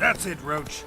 That's it, Roach.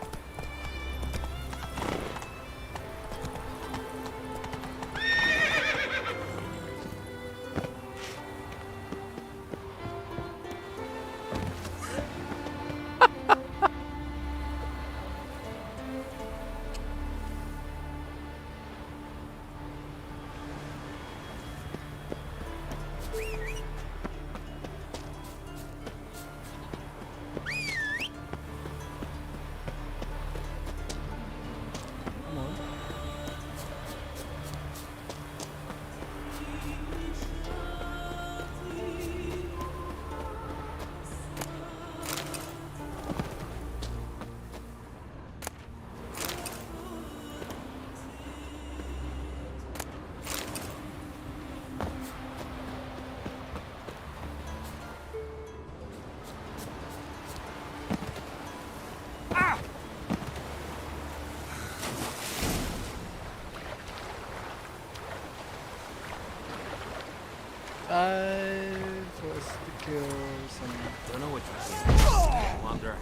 Was to kill some. Don't know what you think, Wonder,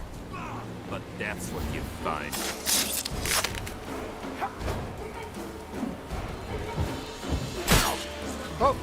but that's what you find. Oh!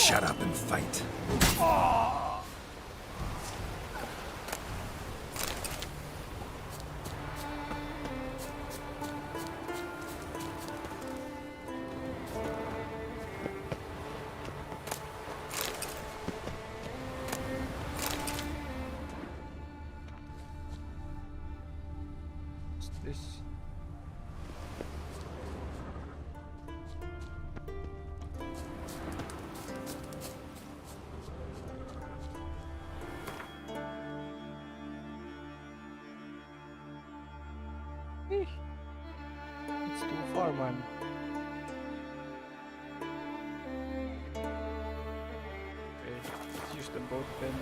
Shut up and fight. What's this? It's too far, man. Okay, let's use the boat then.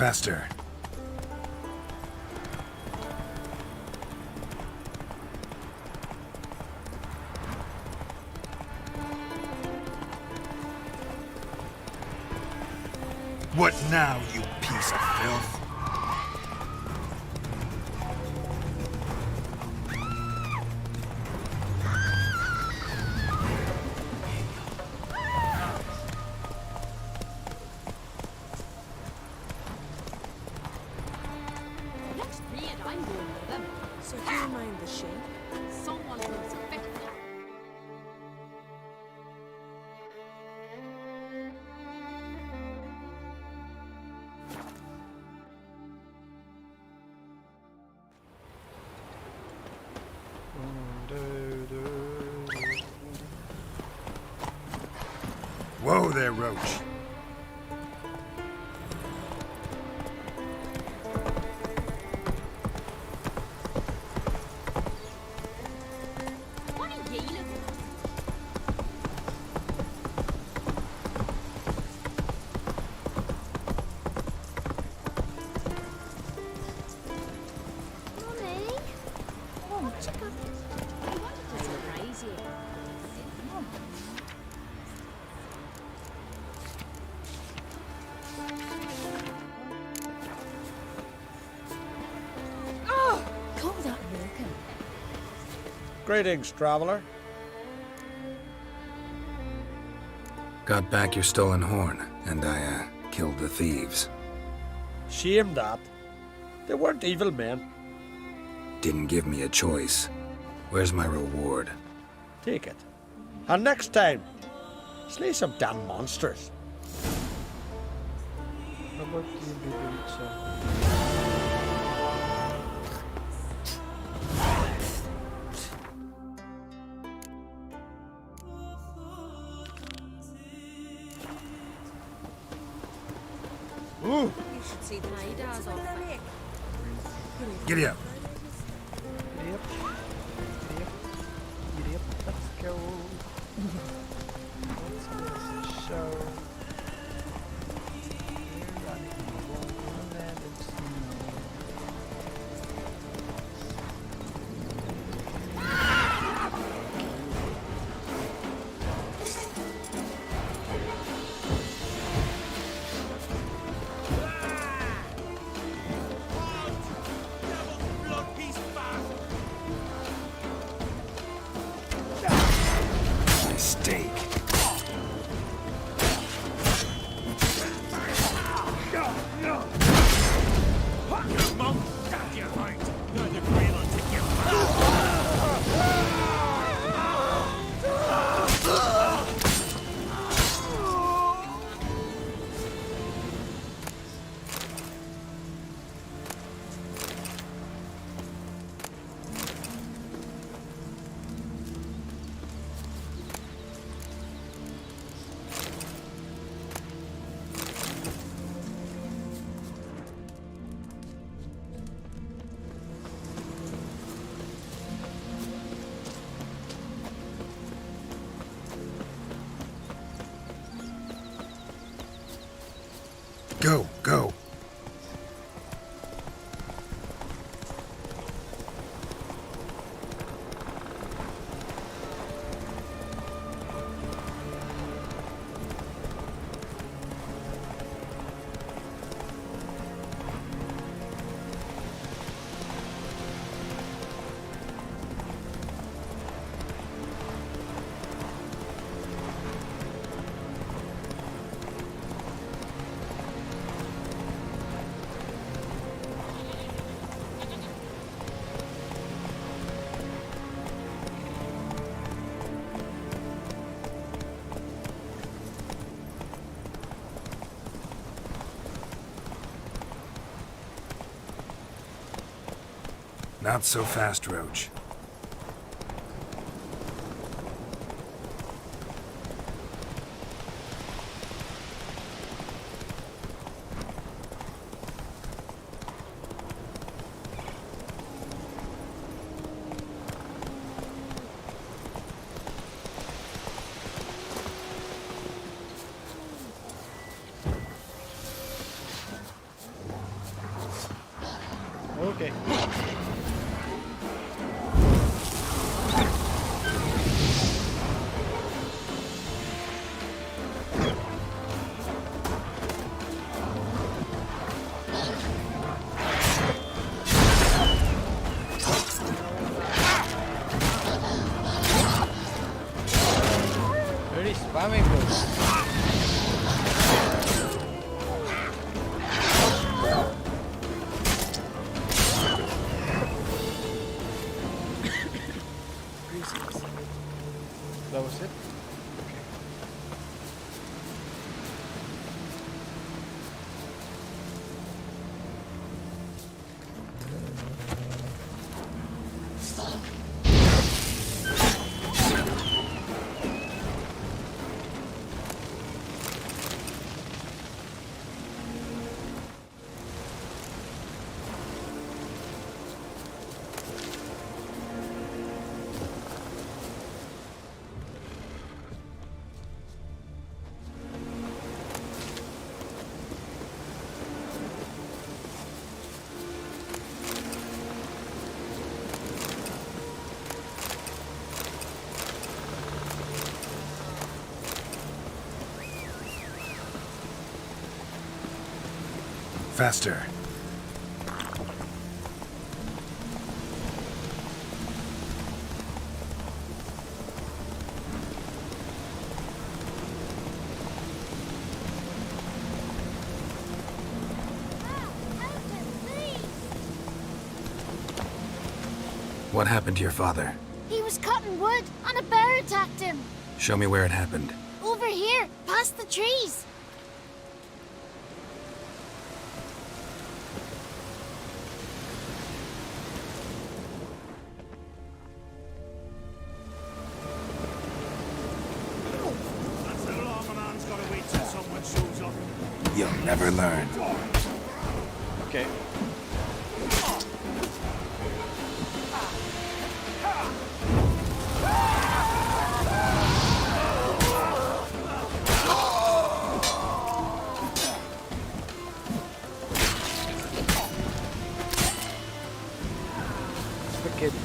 faster. What now, you piece of filth? Next period, I'm going with them. So do you mind the shape? Someone who's effective. Whoa there, Roach. What are you looking at? Mummy? Oh, check out this. I wanted to surprise you. Oh! Call that American. Greetings, traveler. Got back your stolen horn, and I, killed the thieves. Shame that. They weren't evil men. Didn't give me a choice. Where's my reward? Take it. And next time, slay some damn monsters. How about you do the pizza? Ooh, You should see the Naidas off. Giddy up. Yep. Yep. Let's go. Let's go to show. We're running on the land of snow. Mistake. Go, go. Not so fast, Roach. Okay. Very spamming bro. That was it? Faster. Ashen, please! What happened to your father? He was cutting wood and a bear attacked him. Show me where it happened. Over here, past the trees. That's how long a man's gotta wait till someone shows up. You'll never learn. Okay. Spaghetti.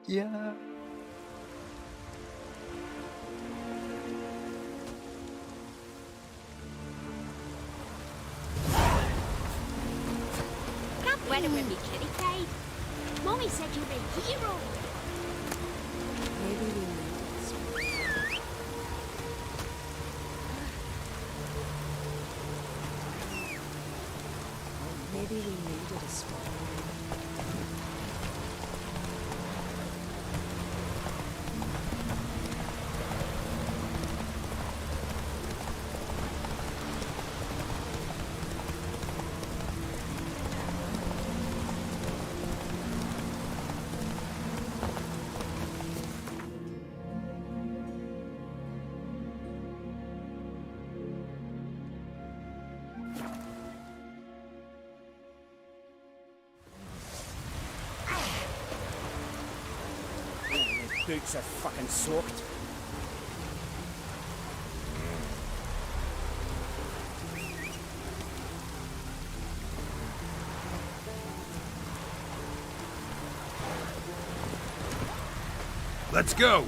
Yeah. better wear me kitty cave. Mommy said you were a hero. Maybe we need this. Maybe we needed a spot. Boots are fucking soaked. Let's go!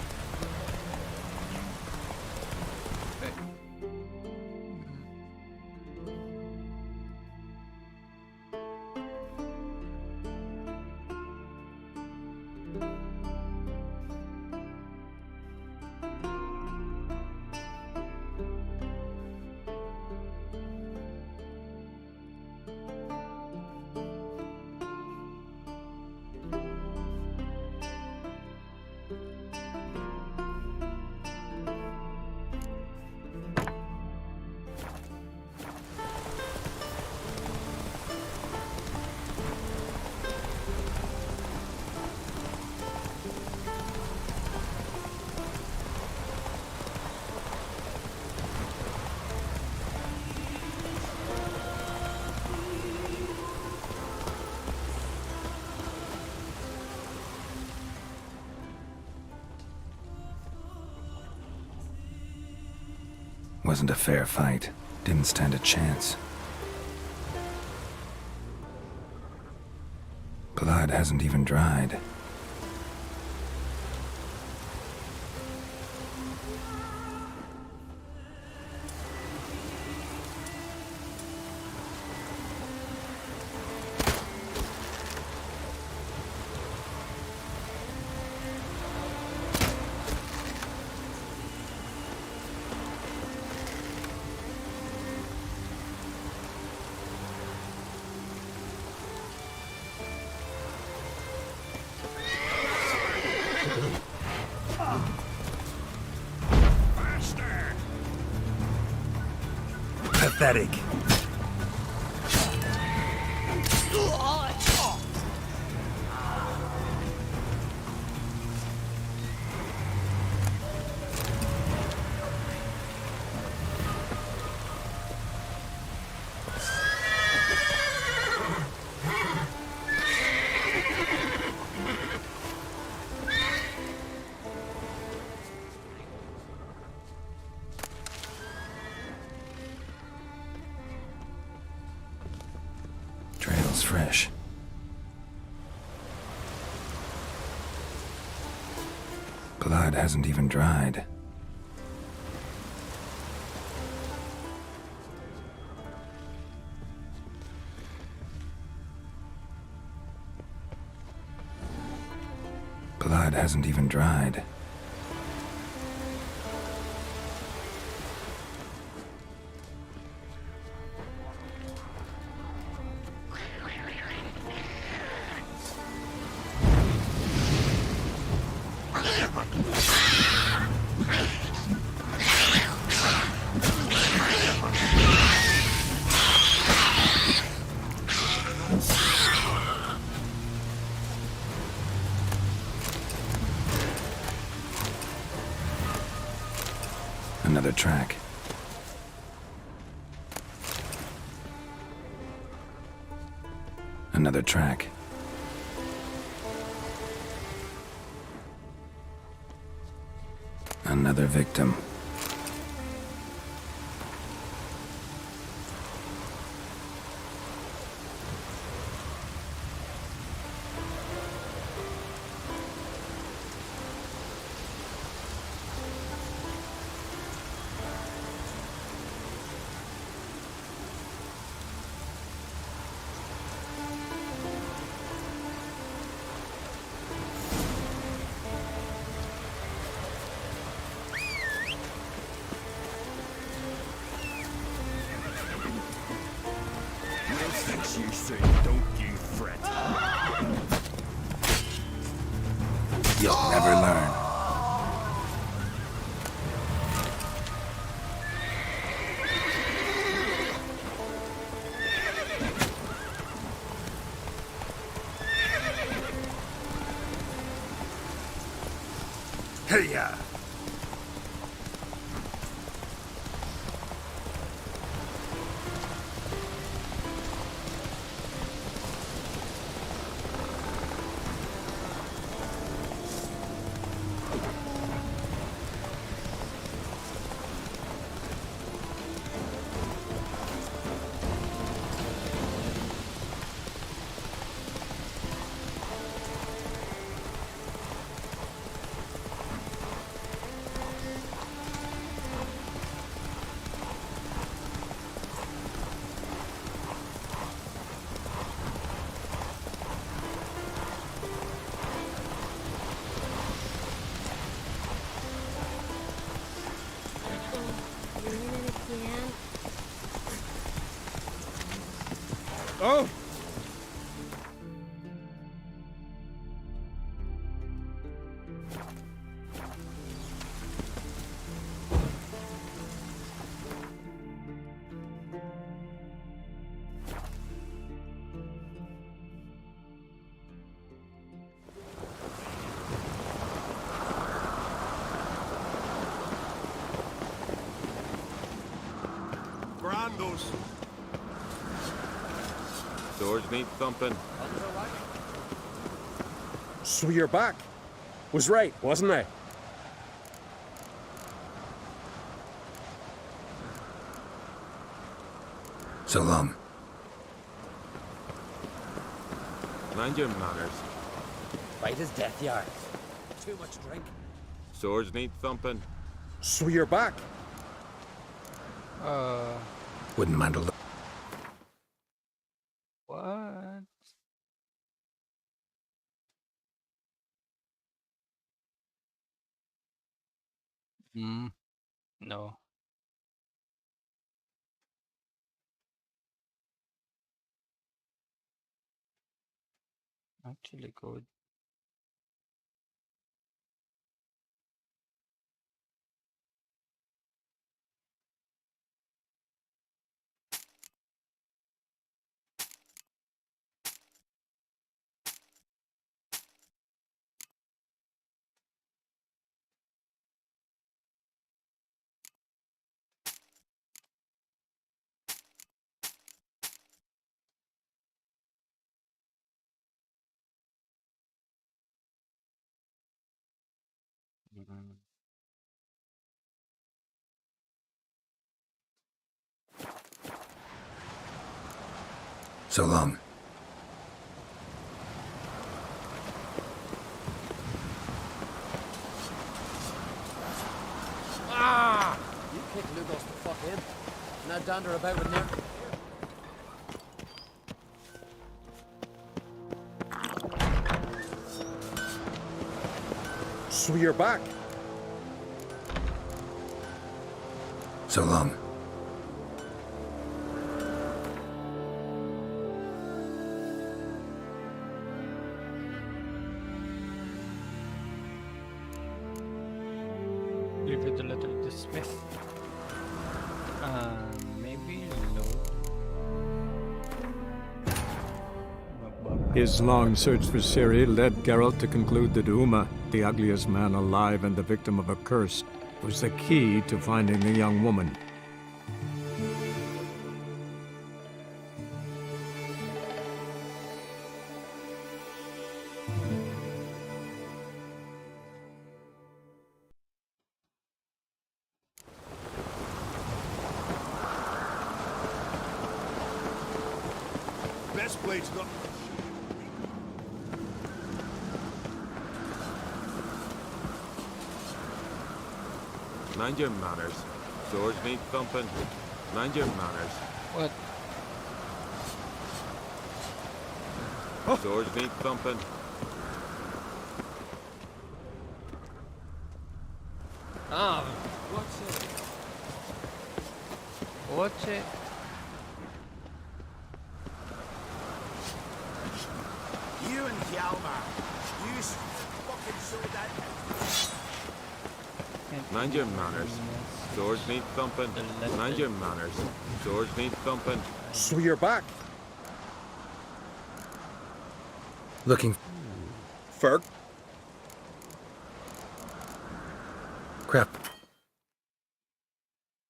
Wasn't a fair fight. Didn't stand a chance. Blood hasn't even dried. Pathetic. Trail's fresh. Blood hasn't even dried. Blood hasn't even dried. Another track. Another track. Another victim. As you say, don't you fret. You'll never learn. Hey-ya! Oh! Brandos. Swords need thumping. So you're back. Was right, wasn't I? So long. Mind your manners. Right as death yards. Too much drink. Swords need thumping. So you're back. Wouldn't mind a look. What? No. Actually good. Mm. So long. Ah! You kick Lugos the fuck in. Now dander about with near. So you're back. So long. Deliver the letter to Smith. Maybe load. His long search for Ciri led Geralt to conclude that Uma, the ugliest man alive and the victim of a curse, was the key to finding the young woman. Best place to go. Mind your manners. Swords need thumping. Mind your manners. What? Swords need thumping. Ah! What's it? What's it? Hjalmar, you fucking saw that. Mind your manners. Swords need thumping. Mind your manners. Swords need thumping. So you're back. Looking. Ferg. Crap.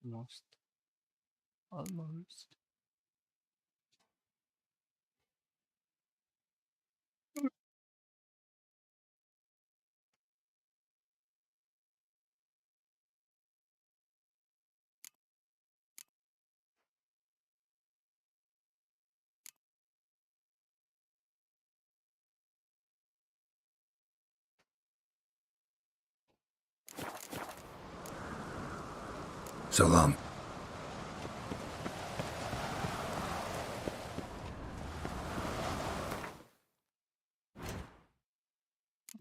Almost. So long.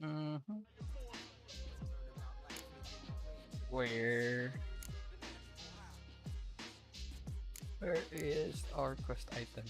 Mm-hmm. Where is our quest item?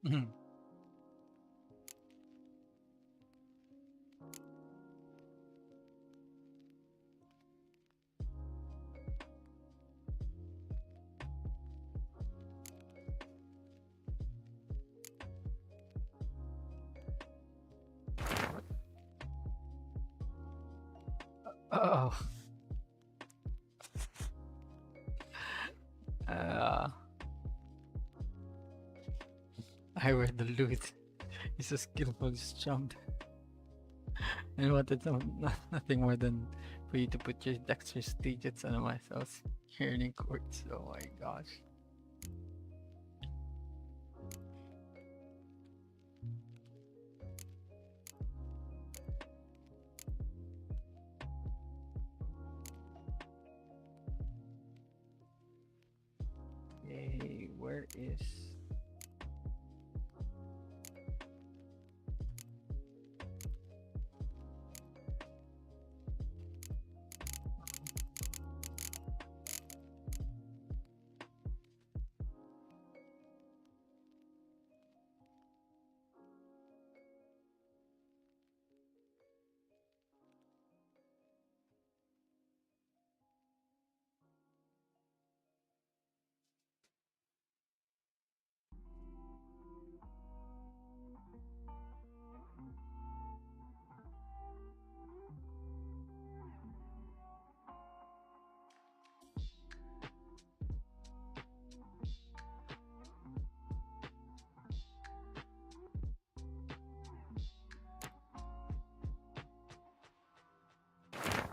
Mhm. Oh. Uh, I wear the loot. He's so skillful, just jumped. I wanted nothing more than for you to put your dexterous digits on myself. Hearing quartz. Oh my gosh. Yay, where is...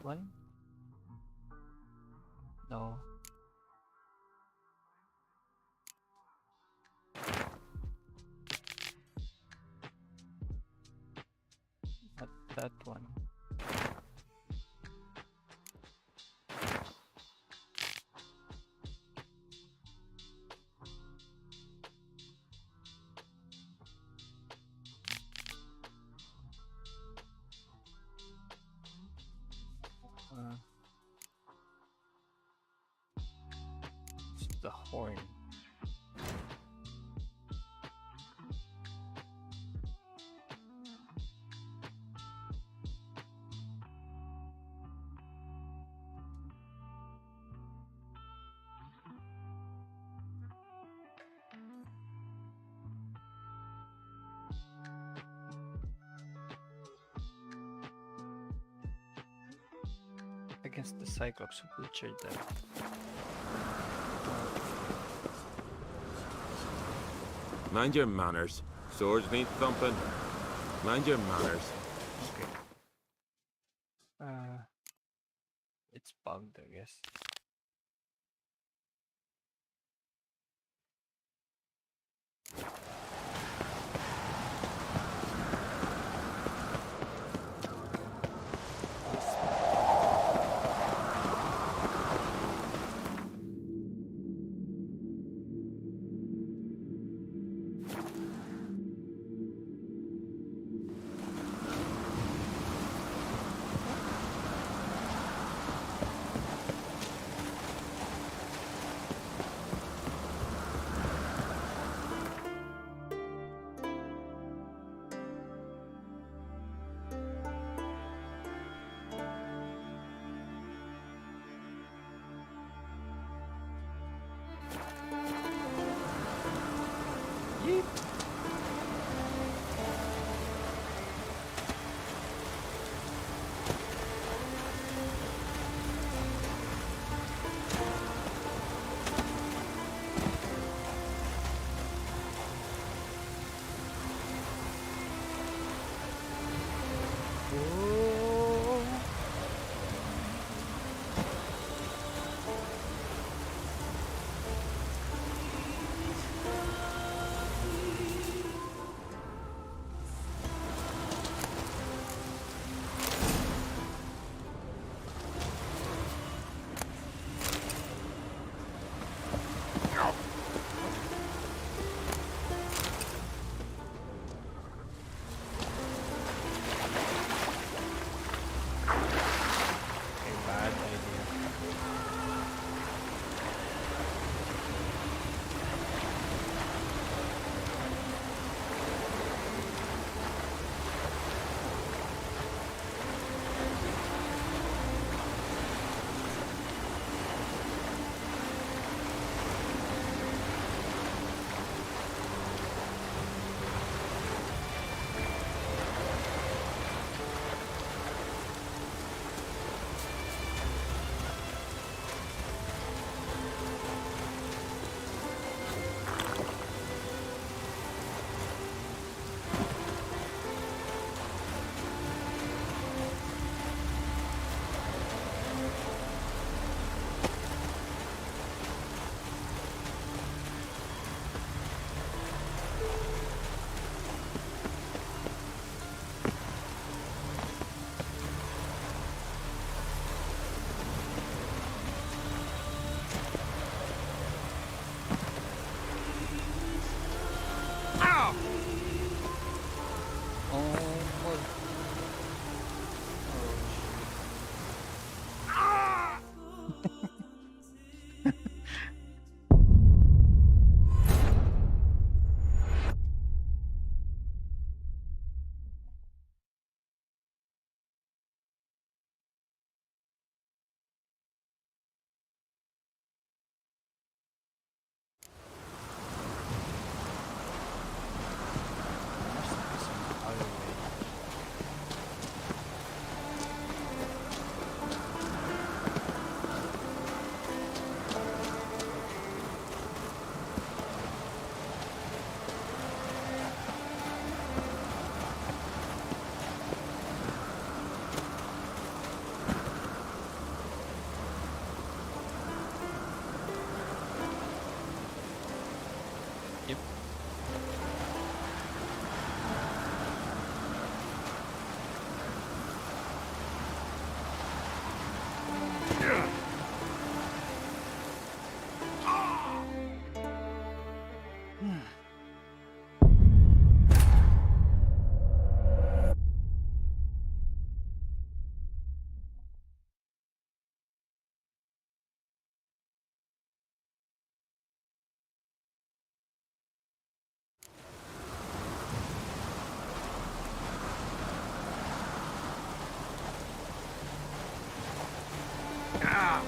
one? No. Not that one. Uh, it's the horn. Against the Cyclops who butchered them. Mind your manners. Swords need thumping. Mind your manners. Okay. It's bugged, I guess. Yeah.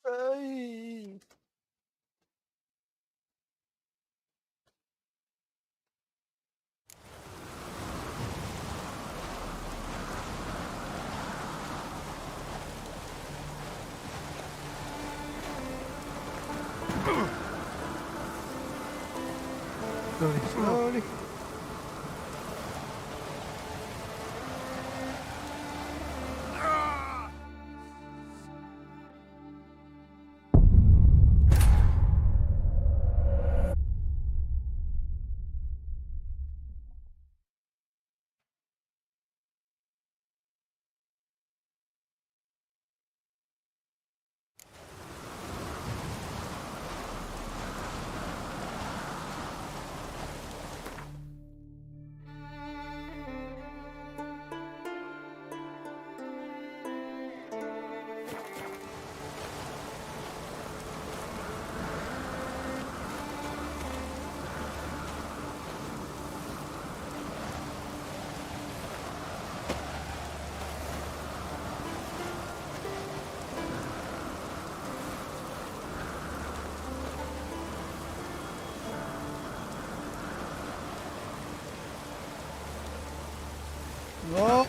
Ay. Slowly, slowly. No.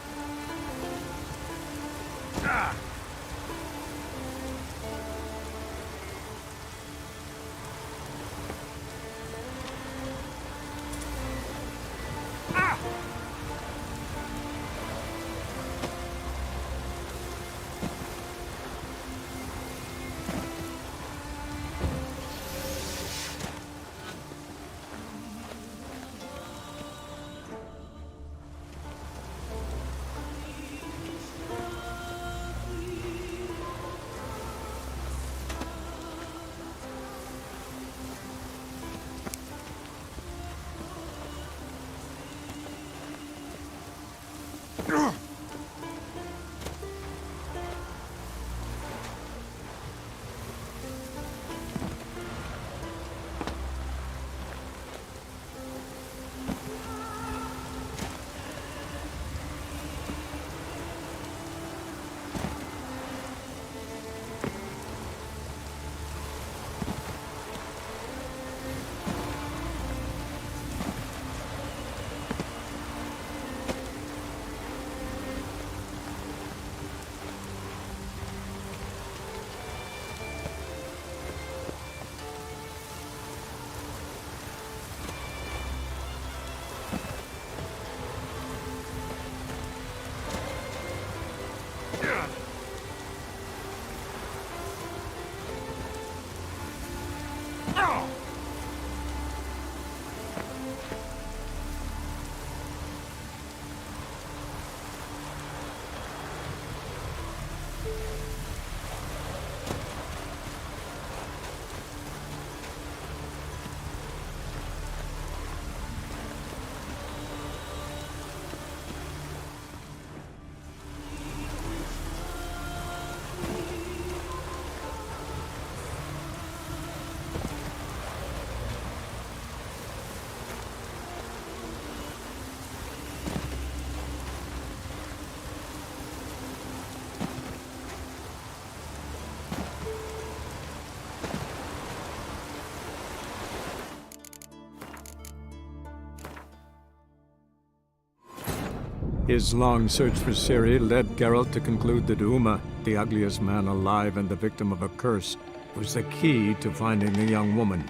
His long search for Ciri led Geralt to conclude that Uma, the ugliest man alive and the victim of a curse, was the key to finding the young woman.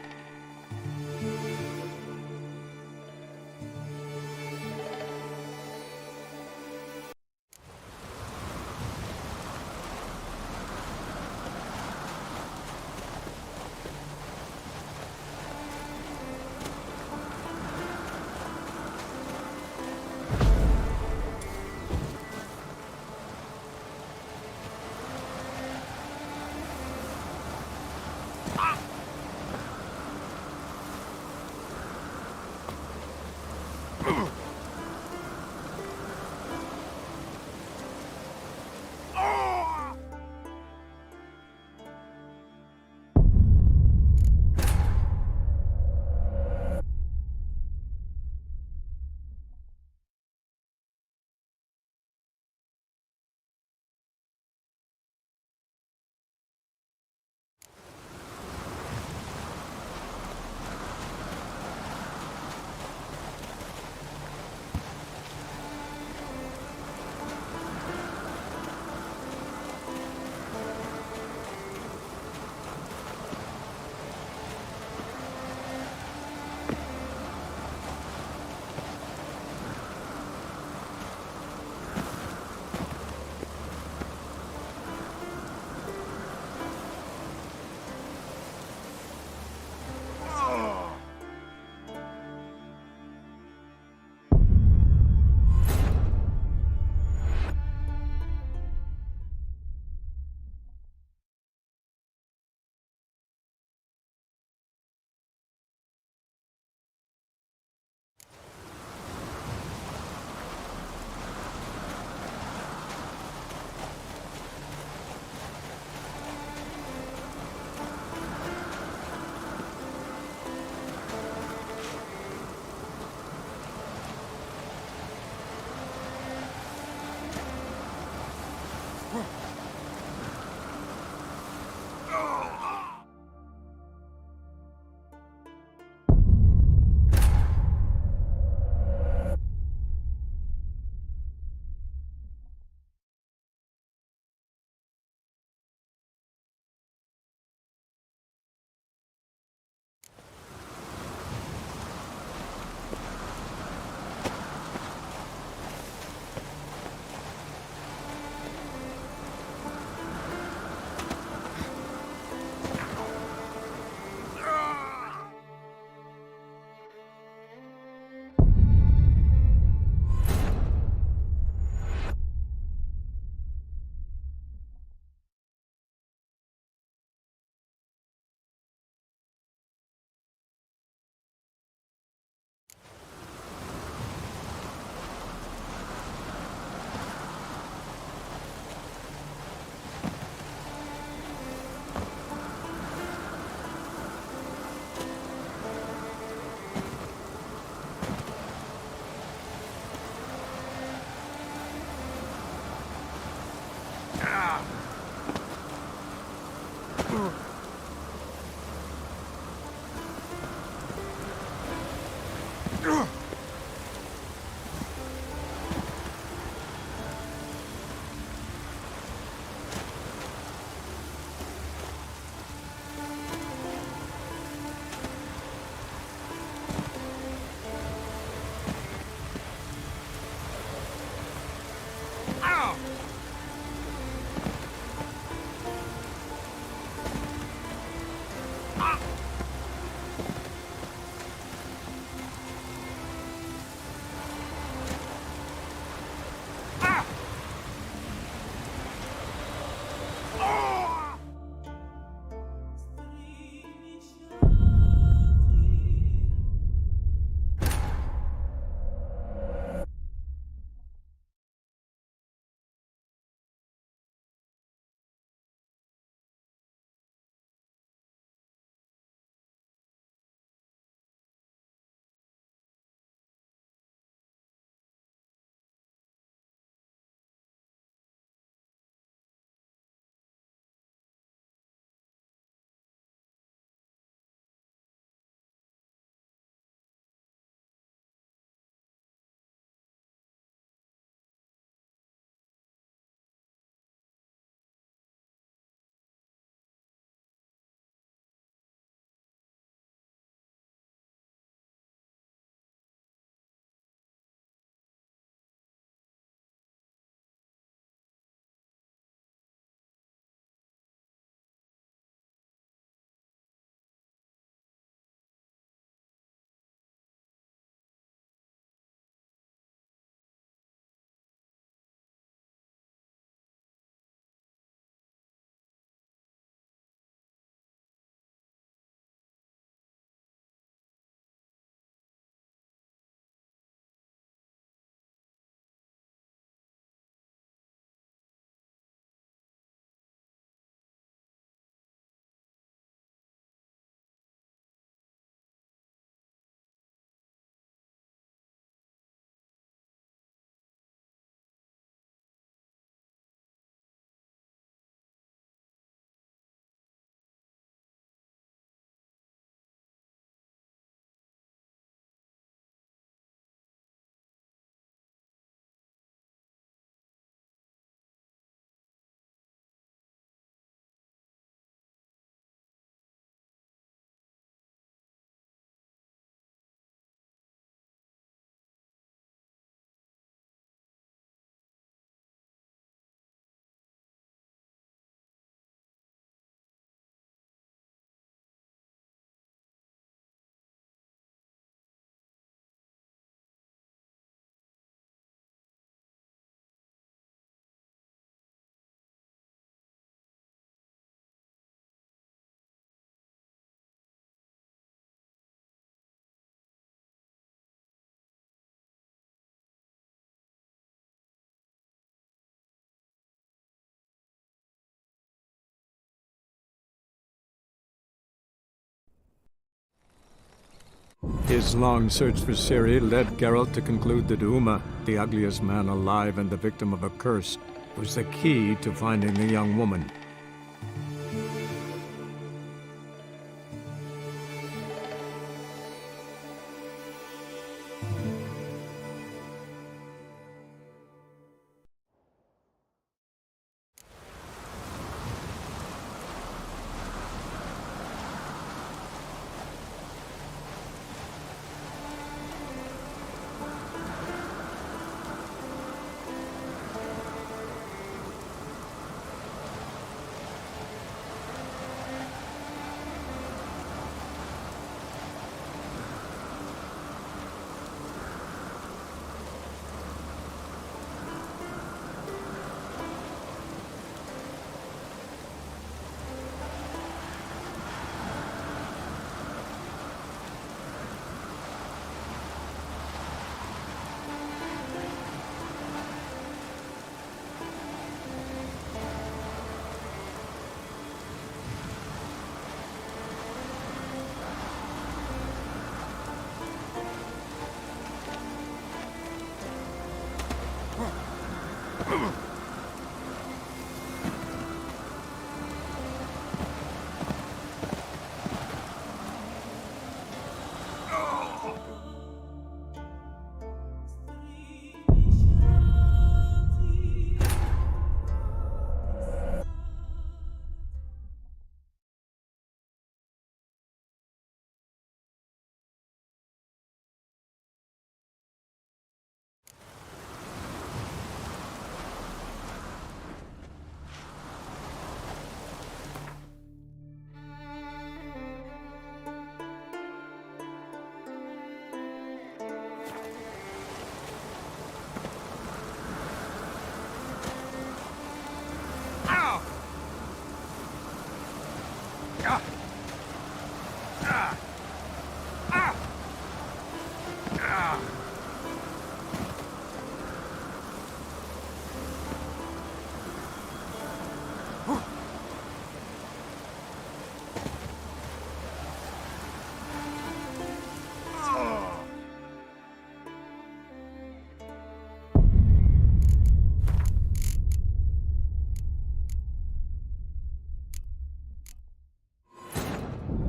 His long search for Ciri led Geralt to conclude that Uma, the ugliest man alive and the victim of a curse, was the key to finding the young woman.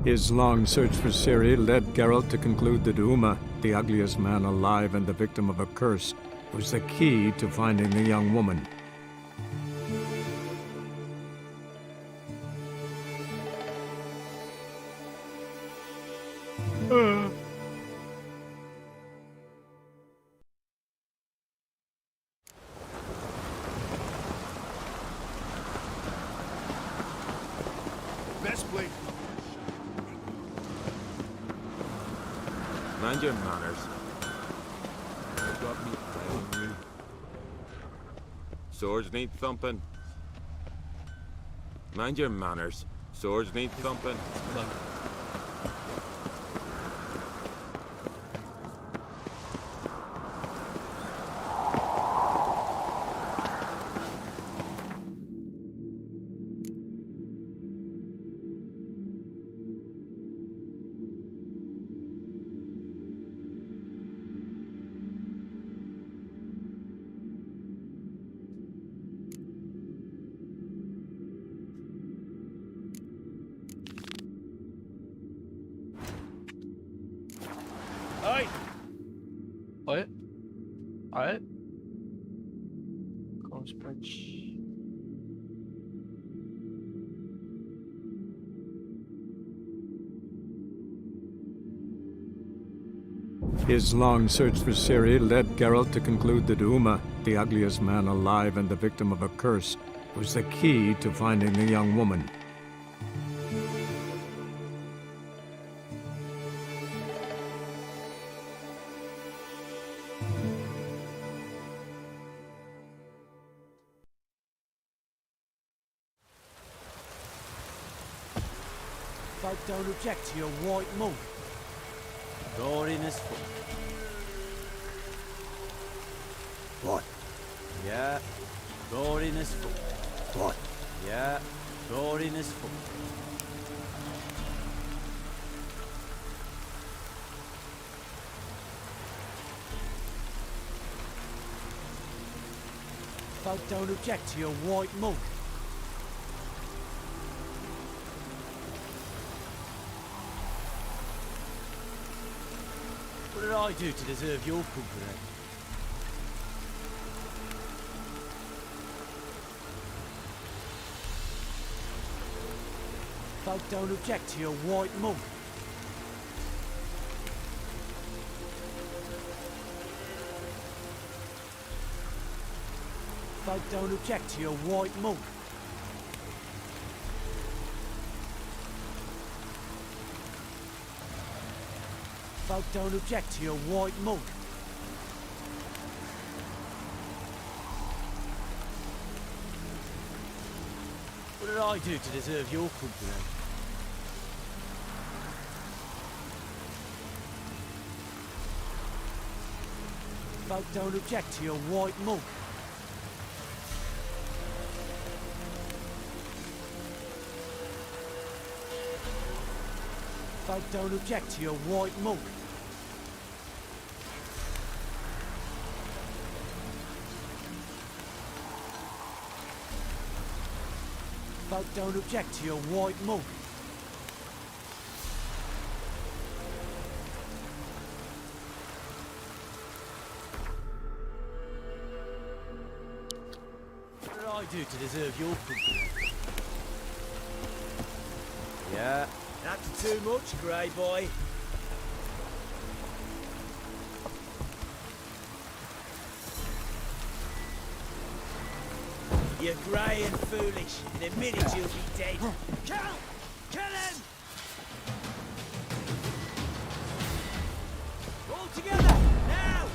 His long search for Ciri led Geralt to conclude that Uma, the ugliest man alive and the victim of a curse, was the key to finding the young woman. Best place. Mind your manners. You got me playing me. Swords need thumping. Mind your manners. Swords need thumping. Oi! What? Alright. Close bridge. His long search for Ciri led Geralt to conclude that Uma, the ugliest man alive and the victim of a curse, was the key to finding the young woman. Folk don't object to your white monk. God in his foot. What? Yeah, God in his foot. What? Yeah, God in his foot. Folk don't object to your white monk. What did I do to deserve your company? Folk don't object to your white monk. Folk don't object to your white monk. Folk don't object to your white monk. What did I do to deserve your company? Folk don't object to your white monk. Folk don't object to your white monk. Folk don't object to your white monk. What did I do to deserve your company? Yeah. That's too much, grey boy. You're grey and foolish. In a minute you'll be dead. Kill! Kill him! All together, now!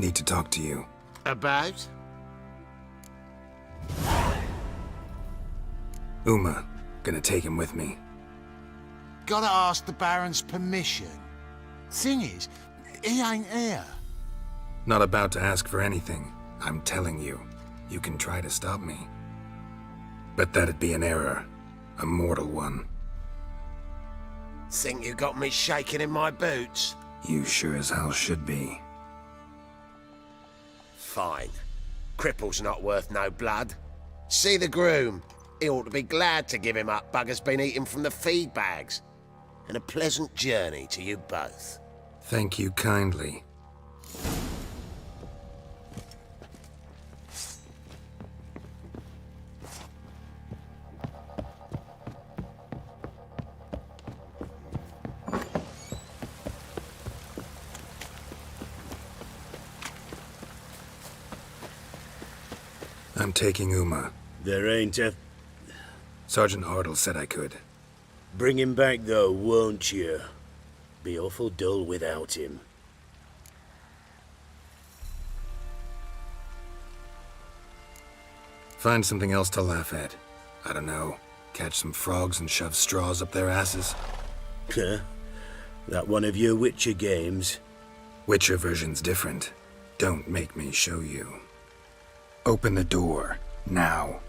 Need to talk to you. About? Uma. Gonna take him with me. Gotta ask the Baron's permission. Thing is, he ain't here. Not about to ask for anything. I'm telling you. You can try to stop me. But that'd be an error. A mortal one. Think you got me shaking in my boots? You sure as hell should be. Fine. Cripple's not worth no blood. See the groom. He ought to be glad to give him up. Bugger's been eating from the feed bags. And a pleasant journey to you both. Thank you kindly. I'm taking Uma. There ain't a... Sergeant Hartle said I could. Bring him back, though, won't you? Be awful dull without him. Find something else to laugh at. I don't know. Catch some frogs and shove straws up their asses. Huh? That one of your Witcher games? Witcher version's different. Don't make me show you. Open the door. Now.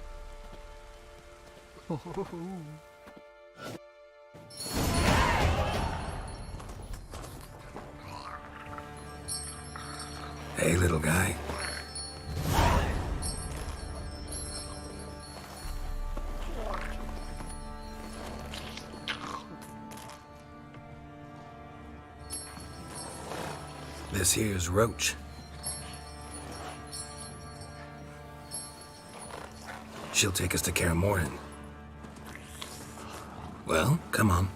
Hey, little guy. This here's Roach. She'll take us to Kaer Morhen. Well, come on.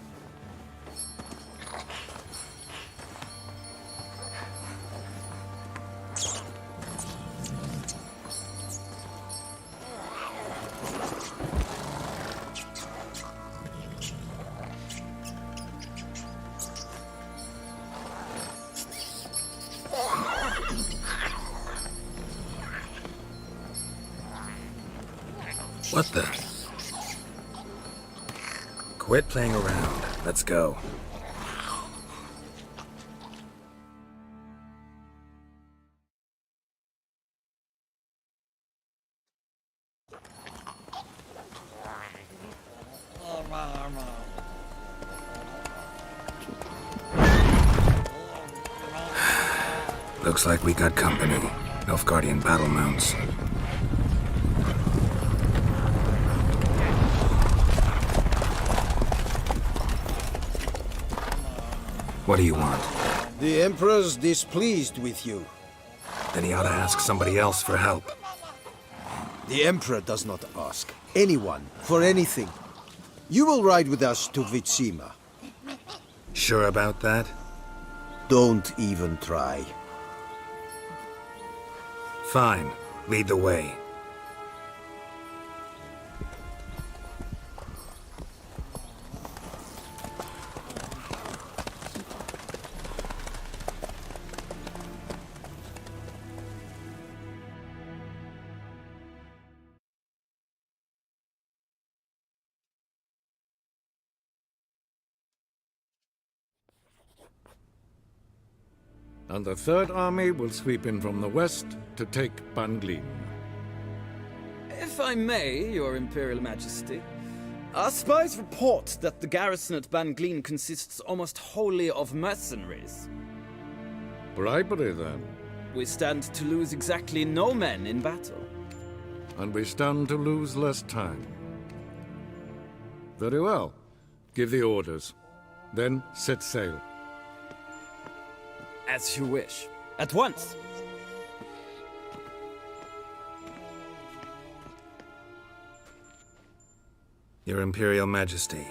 What the? Quit playing around. Let's go. Looks like we got company. Nilfgaardian battle mounts. What do you want? The Emperor's displeased with you. Then he ought to ask somebody else for help. The Emperor does not ask anyone for anything. You will ride with us to Vitsima. Sure about that? Don't even try. Fine. Lead the way. And the Third Army will sweep in from the west to take Banglin. If I may, Your Imperial Majesty, our spies report that the garrison at Banglin consists almost wholly of mercenaries. Bribery, then. We stand to lose exactly no men in battle. And we stand to lose less time. Very well. Give the orders. Then set sail. As you wish. At once! Your Imperial Majesty,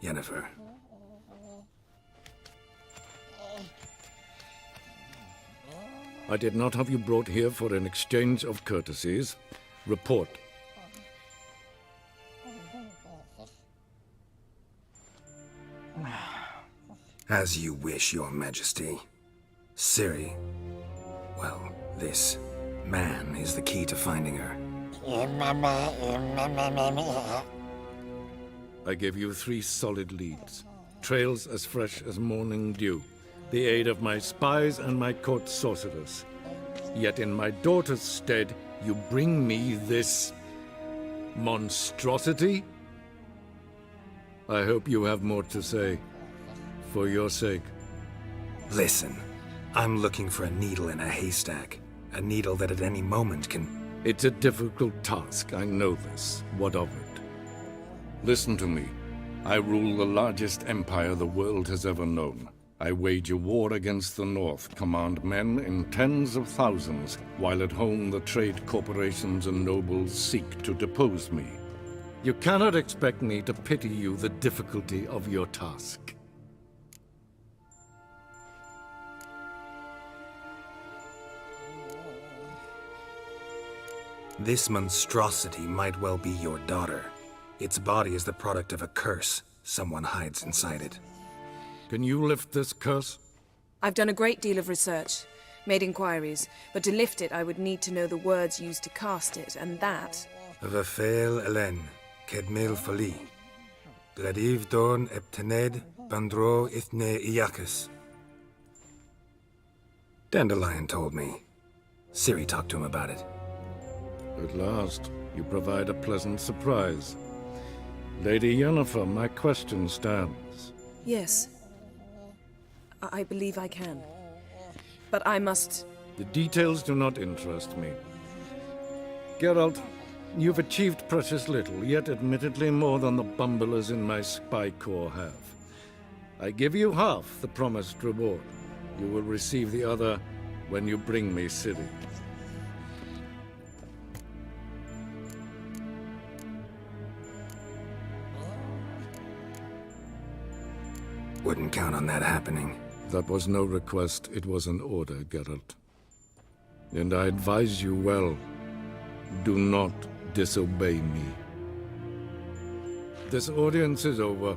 Yennefer. I did not have you brought here for an exchange of courtesies. Report. As you wish, Your Majesty. Ciri, Well, this man is the key to finding her. I give you 3 solid leads. Trails as fresh as morning dew. The aid of my spies and my court sorcerers. Yet in my daughter's stead, you bring me this monstrosity? I hope you have more to say. For your sake. Listen, I'm looking for a needle in a haystack. A needle that at any moment can... It's a difficult task, I know this. What of it? Listen to me. I rule the largest empire the world has ever known. I wage a war against the North, command men in tens of thousands, while at home the trade corporations and nobles seek to depose me. You cannot expect me to pity you the difficulty of your task. This monstrosity might well be your daughter. Its body is the product of a curse. Someone hides inside it. Can you lift this curse? I've done a great deal of research, made inquiries, but to lift it I would need to know the words used to cast it, and that... Vafel Elen, Kedmil Fali. Gladiv Dorn Eptened, Bandro Ithne Iacus. Dandelion told me. Ciri talked to him about it. At last, you provide a pleasant surprise. Lady Yennefer, my question stands. Yes. I believe I can. But I must... The details do not interest me. Geralt, you've achieved precious little, yet admittedly more than the bumblers in my spy corps have. I give you half the promised reward. You will receive the other when you bring me Ciri. Wouldn't count on that happening. That was no request, it was an order, Geralt. And I advise you well, do not disobey me. This audience is over.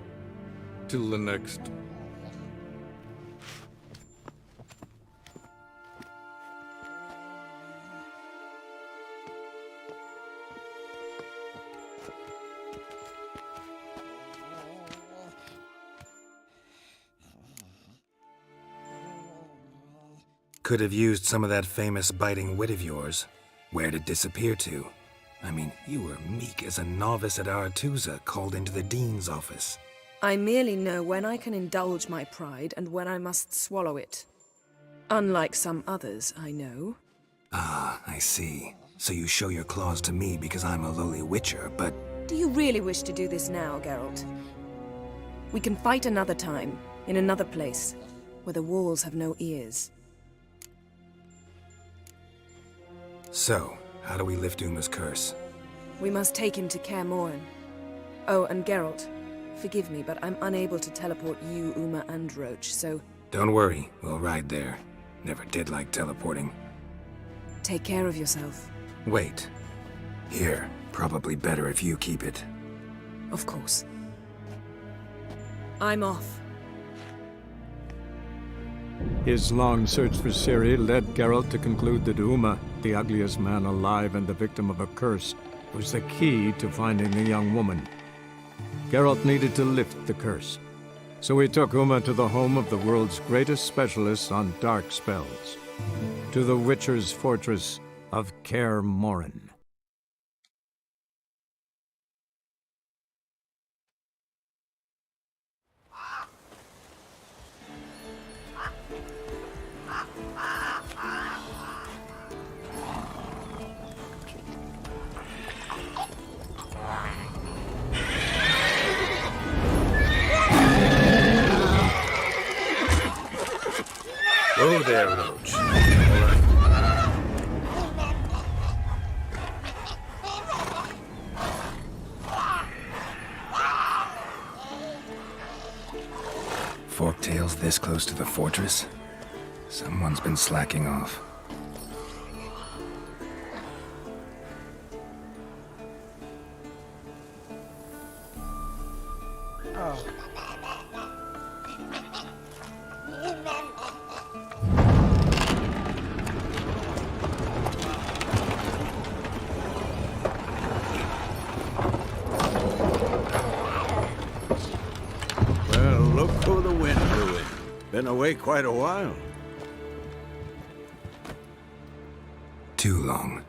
Till the next. Could have used some of that famous biting wit of yours. Where'd it disappear to? I mean, you were meek as a novice at Aretuza, called into the Dean's office. I merely know when I can indulge my pride and when I must swallow it. Unlike some others, I know. Ah, I see. So you show your claws to me because I'm a lowly witcher, but... Do you really wish to do this now, Geralt? We can fight another time, in another place, where the walls have no ears. So, how do we lift Uma's curse? We must take him to Kaer Morhen. Oh, and Geralt, forgive me, but I'm unable to teleport you, Uma, and Roach, so... Don't worry, we'll ride there. Never did like teleporting. Take care of yourself. Wait. Here, probably better if you keep it. Of course. I'm off. His long search for Ciri led Geralt to conclude that Uma, the ugliest man alive and the victim of a curse, was the key to finding the young woman. Geralt needed to lift the curse, so he took Uma to the home of the world's greatest specialist on dark spells, to the Witcher's fortress of Kaer Morhen. Whoa there, Roach. Forktails this close to the fortress? Someone's been slacking off. Been away quite a while. Too long.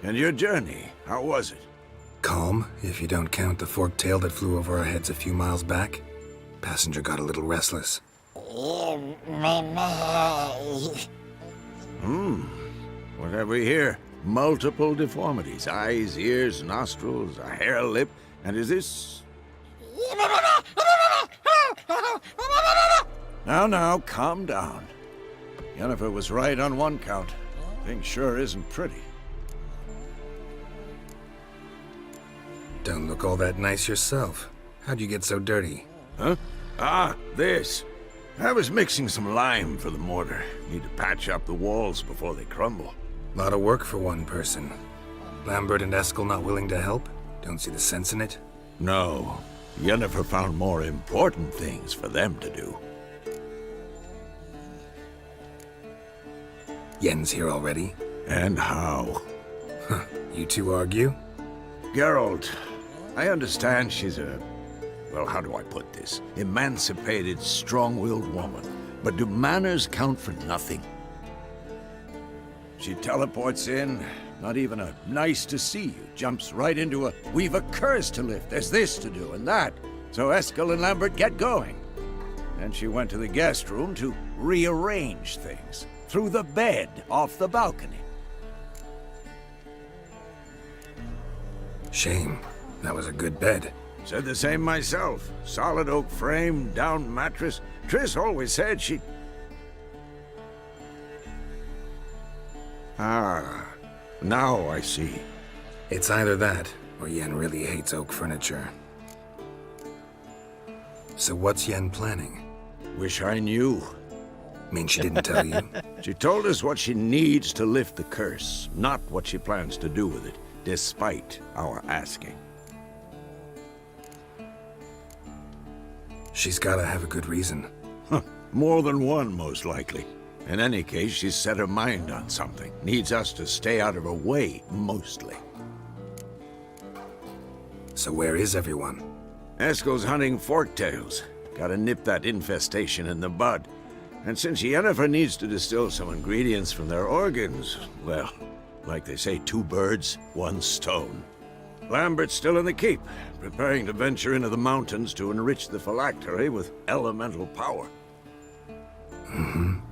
And your journey, how was it? Calm, if you don't count the forked tail that flew over our heads a few miles back. Passenger got a little restless. What have we here? Multiple deformities. Eyes, ears, nostrils, a hair lip. And is this... Now, calm down. Yennefer was right on one count. Thing sure isn't pretty. Don't look all that nice yourself. How'd you get so dirty? Huh? Ah, this. I was mixing some lime for the mortar. Need to patch up the walls before they crumble. Lot of work for one person. Lambert and Eskel not willing to help? Don't see the sense in it? No. Yennefer found more important things for them to do. Yen's here already? And how? Huh. You two argue? Geralt, I understand she's a... well, how do I put this? Emancipated, strong-willed woman. But do manners count for nothing? She teleports in, not even a nice to see you, jumps right into a we've a curse to lift, there's this to do and that. So Eskel and Lambert get going. Then she went to the guest room to rearrange things. Threw the bed off the balcony. Shame. That was a good bed. Said the same myself. Solid oak frame, down mattress. Triss always said she... Ah, now I see. It's either that, or Yen really hates oak furniture. So what's Yen planning? Wish I knew. Mean she didn't tell you? She told us what she needs to lift the curse, not what she plans to do with it, despite our asking. She's gotta have a good reason. More than one, most likely. In any case, she's set her mind on something. Needs us to stay out of her way, mostly. So where is everyone? Eskel's hunting forktails. Gotta nip that infestation in the bud. And since Yennefer needs to distill some ingredients from their organs, well, like they say, 2 birds, 1 stone. Lambert's still in the keep, preparing to venture into the mountains to enrich the phylactery with elemental power.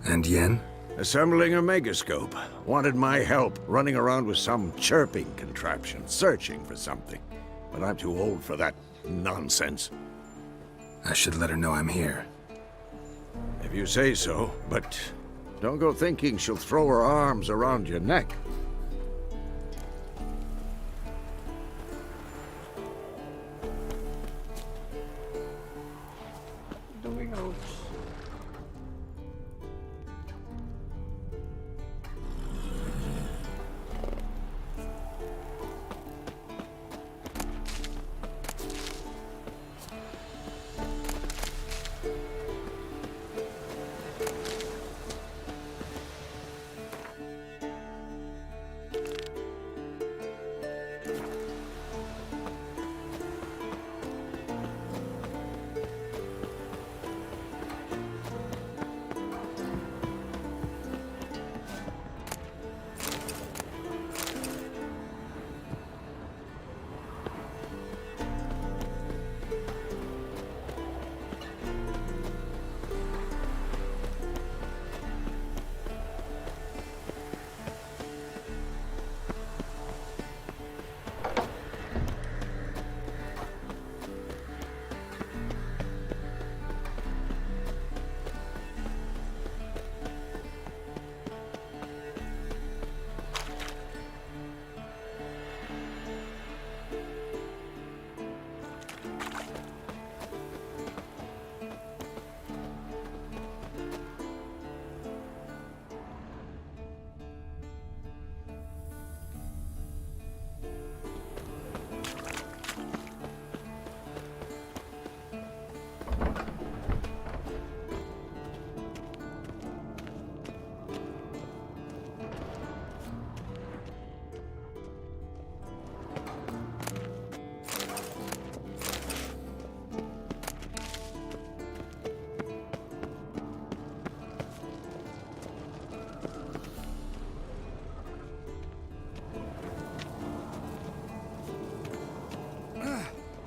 And Yen? Assembling a megascope. Wanted my help running around with some chirping contraption, searching for something. But I'm too old for that nonsense. I should let her know I'm here. If you say so, but don't go thinking she'll throw her arms around your neck. Doing ouch.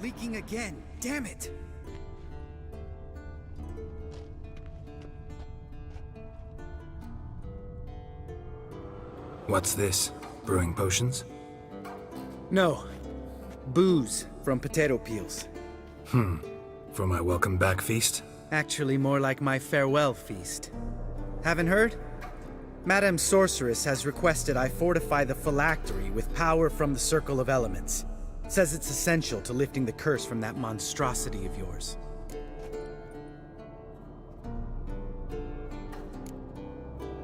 Leaking again. Damn it! What's this? Brewing potions? No. Booze from potato peels. For my welcome back feast? Actually, more like my farewell feast. Haven't heard? Madame Sorceress has requested I fortify the phylactery with power from the Circle of Elements. Says it's essential to lifting the curse from that monstrosity of yours.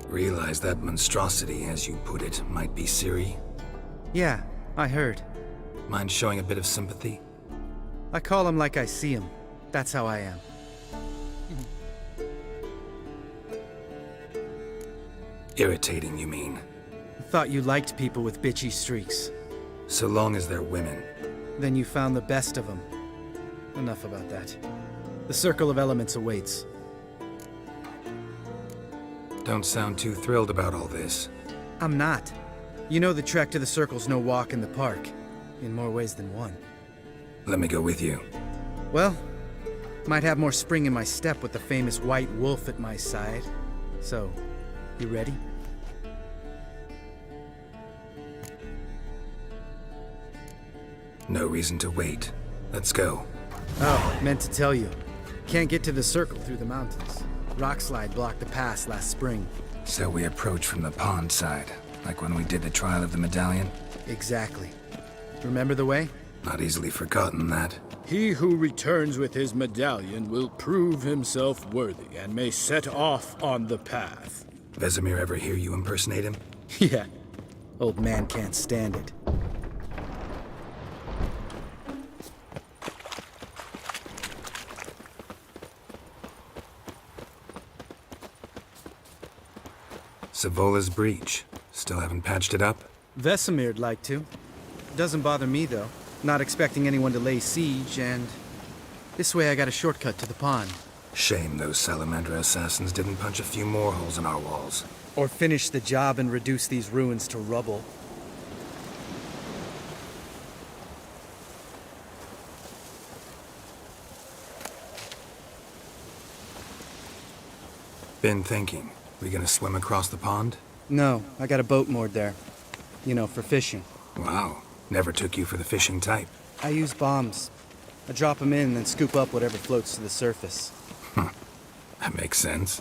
Realize that monstrosity, as you put it, might be Ciri? Yeah, I heard. Mind showing a bit of sympathy? I call him like I see him. That's how I am. Irritating, you mean? Thought you liked people with bitchy streaks. So long as they're women. Then you found the best of them. Enough about that. The Circle of Elements awaits. Don't sound too thrilled about all this. I'm not. You know the trek to the Circle's no walk in the park. In more ways than one. Let me go with you. Well, might have more spring in my step with the famous white wolf at my side. So, you ready? No reason to wait. Let's go. Oh, meant to tell you. Can't get to the Circle through the mountains. Rockslide blocked the pass last spring. So we approach from the pond side, like when we did the trial of the medallion? Exactly. Remember the way? Not easily forgotten, that. He who returns with his medallion will prove himself worthy and may set off on the path. Vesemir ever hear you impersonate him? Yeah. Old man can't stand it. Savola's breach. Still haven't patched it up? Vesemir'd like to. Doesn't bother me, though. Not expecting anyone to lay siege, and... this way I got a shortcut to the pond. Shame those Salamandra assassins didn't punch a few more holes in our walls. Or finish the job and reduce these ruins to rubble. Been thinking. We gonna swim across the pond? No, I got a boat moored there. You know, for fishing. Wow. Never took you for the fishing type. I use bombs. I drop them in and then scoop up whatever floats to the surface. That makes sense.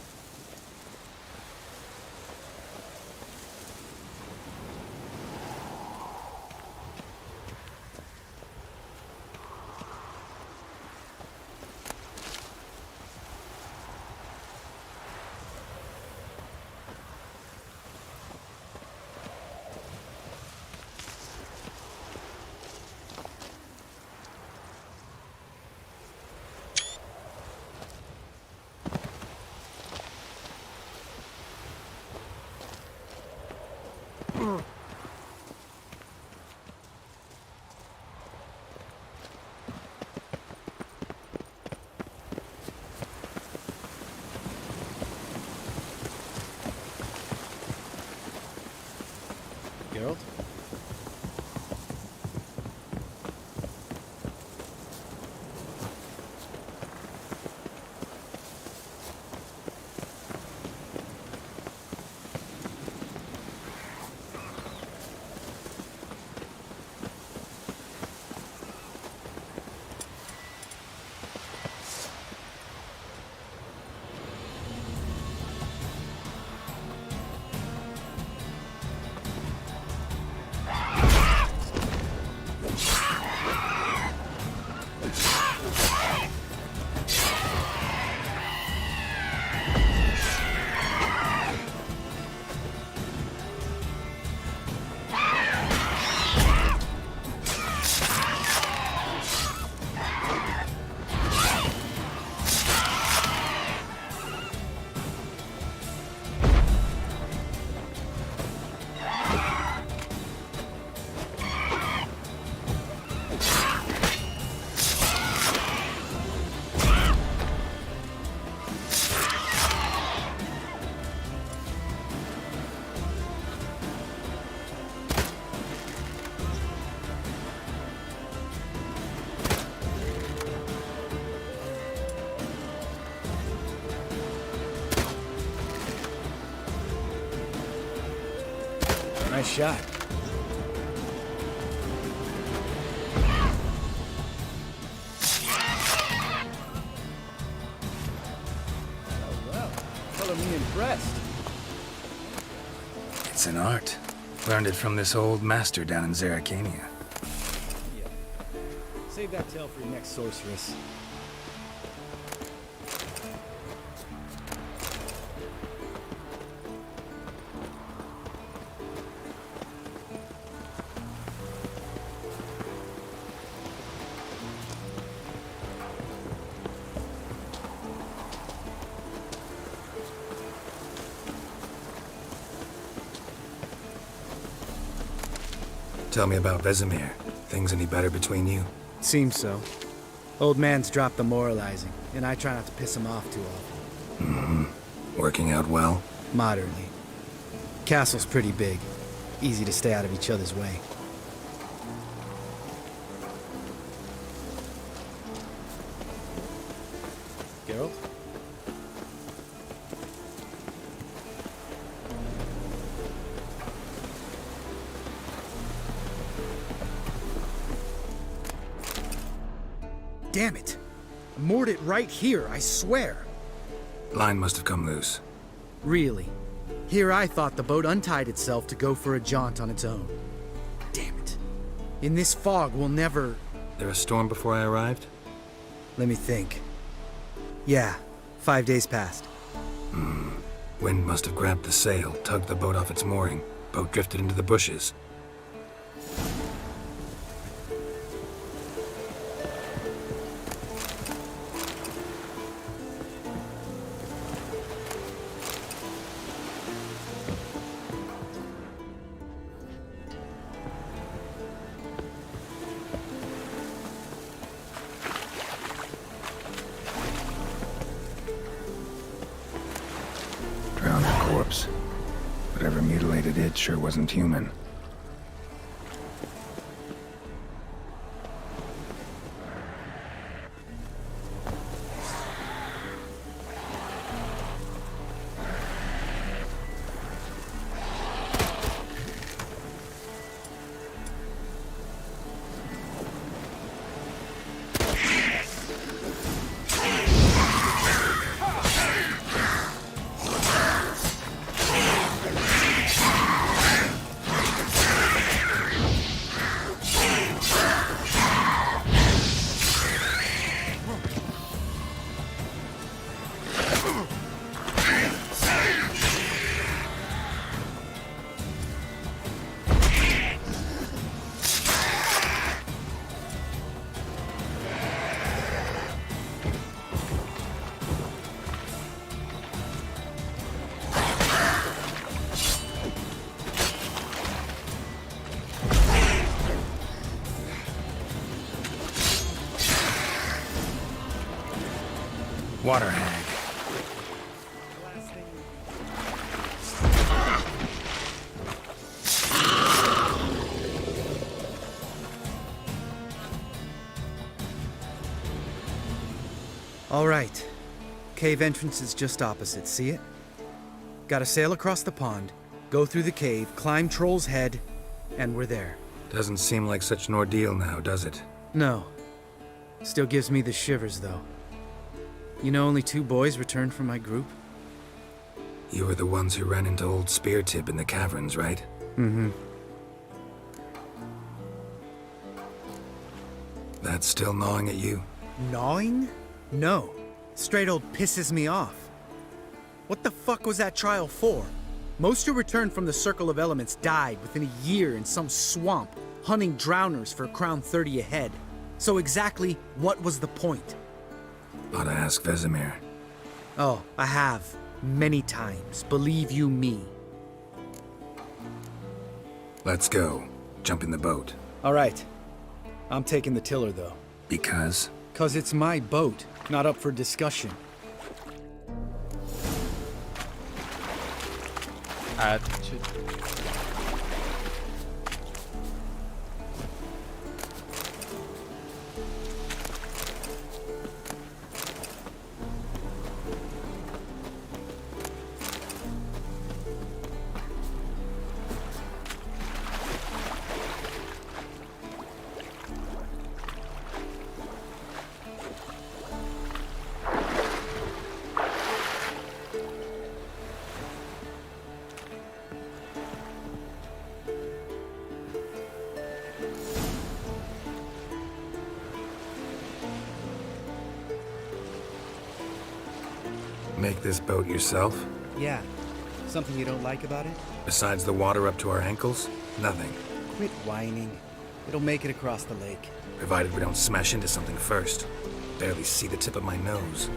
Nice shot. Well, color me impressed. It's an art. Learned it from this old master down in Zeracania. Yeah. Save that tale for your next sorceress. Tell me about Vesemir. Things any better between you? Seems so. Old man's dropped the moralizing, and I try not to piss him off too often. Mm-hmm. Working out well? Moderately. Castle's pretty big. Easy to stay out of each other's way. Geralt? Damn it! I moored it right here, I swear! Line must have come loose. Really? Here I thought the boat untied itself to go for a jaunt on its own. Damn it. In this fog, we'll never... There a storm before I arrived? Let me think. Yeah, 5 days passed. Wind must have grabbed the sail, tugged the boat off its mooring. Boat drifted into the bushes. Drowned a corpse. Whatever mutilated it sure wasn't human. Water hag. All right. Cave entrance is just opposite, see it? Gotta sail across the pond, go through the cave, climb Troll's Head, and we're there. Doesn't seem like such an ordeal now, does it? No. Still gives me the shivers, though. You know only 2 boys returned from my group? You were the ones who ran into old Speartip in the caverns, right? Mm-hmm. That's still gnawing at you? Gnawing? No. Straight old pisses me off. What the fuck was that trial for? Most who returned from the Circle of Elements died within a year in some swamp, hunting drowners for a crown 30 a head. So exactly what was the point? Ought to ask Vesemir. Oh, I have. Many times. Believe you me. Let's go. Jump in the boat. All right. I'm taking the tiller, though. Because? 'Cause it's my boat, not up for discussion. Attitude. Make this boat yourself? Yeah. Something you don't like about it? Besides the water up to our ankles? Nothing. Quit whining. It'll make it across the lake. Provided we don't smash into something first. Barely see the tip of my nose.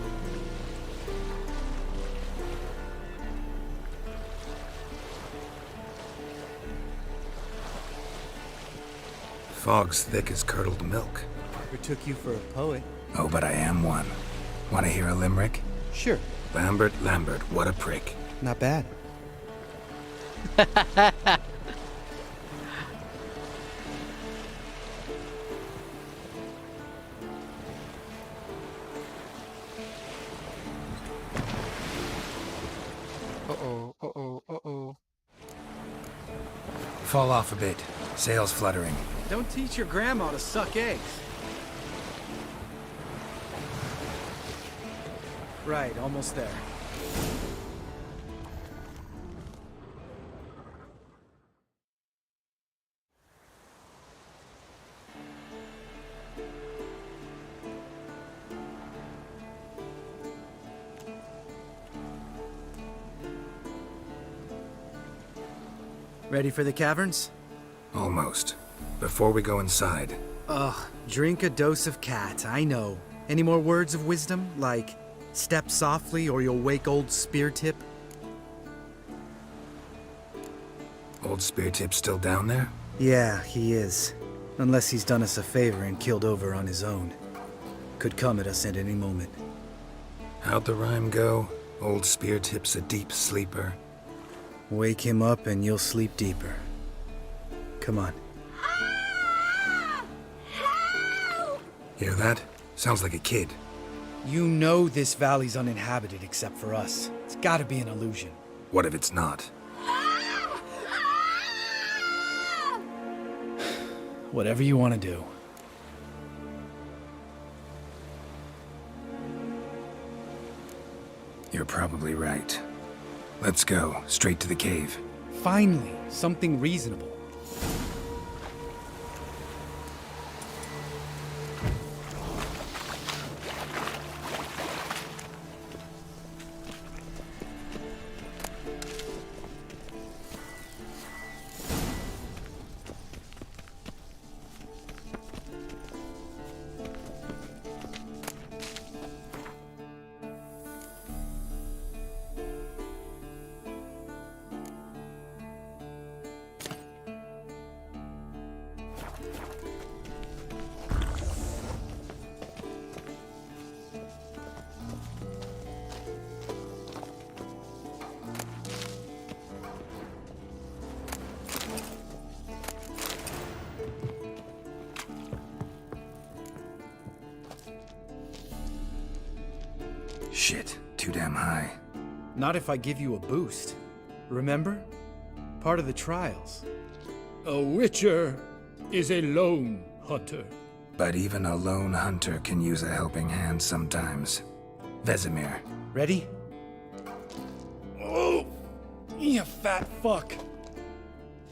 Fog's thick as curdled milk. Or took you for a poet. Oh, but I am one. Want to hear a limerick? Sure. Lambert, Lambert, what a prick. Not bad. Uh-oh, uh-oh, uh-oh. Fall off a bit. Sails fluttering. Don't teach your grandma to suck eggs. Right, almost there. Ready for the caverns? Almost. Before we go inside. Ugh, drink a dose of cat, I know. Any more words of wisdom? Like, step softly or you'll wake old Speartip? Old Speartip's still down there? Yeah, he is. Unless he's done us a favor and killed over on his own. Could come at us at any moment. How'd the rhyme go? Old Speartip's a deep sleeper. Wake him up and you'll sleep deeper. Come on. Hear that? Sounds like a kid. You know this valley's uninhabited except for us. It's gotta be an illusion. What if it's not? Whatever you want to do. You're probably right. Let's go, straight to the cave. Finally, something reasonable. Shit, too damn high. Not if I give you a boost. Remember? Part of the trials. A witcher is a lone hunter. But even a lone hunter can use a helping hand sometimes. Vesemir. Ready? Oh! You fat fuck!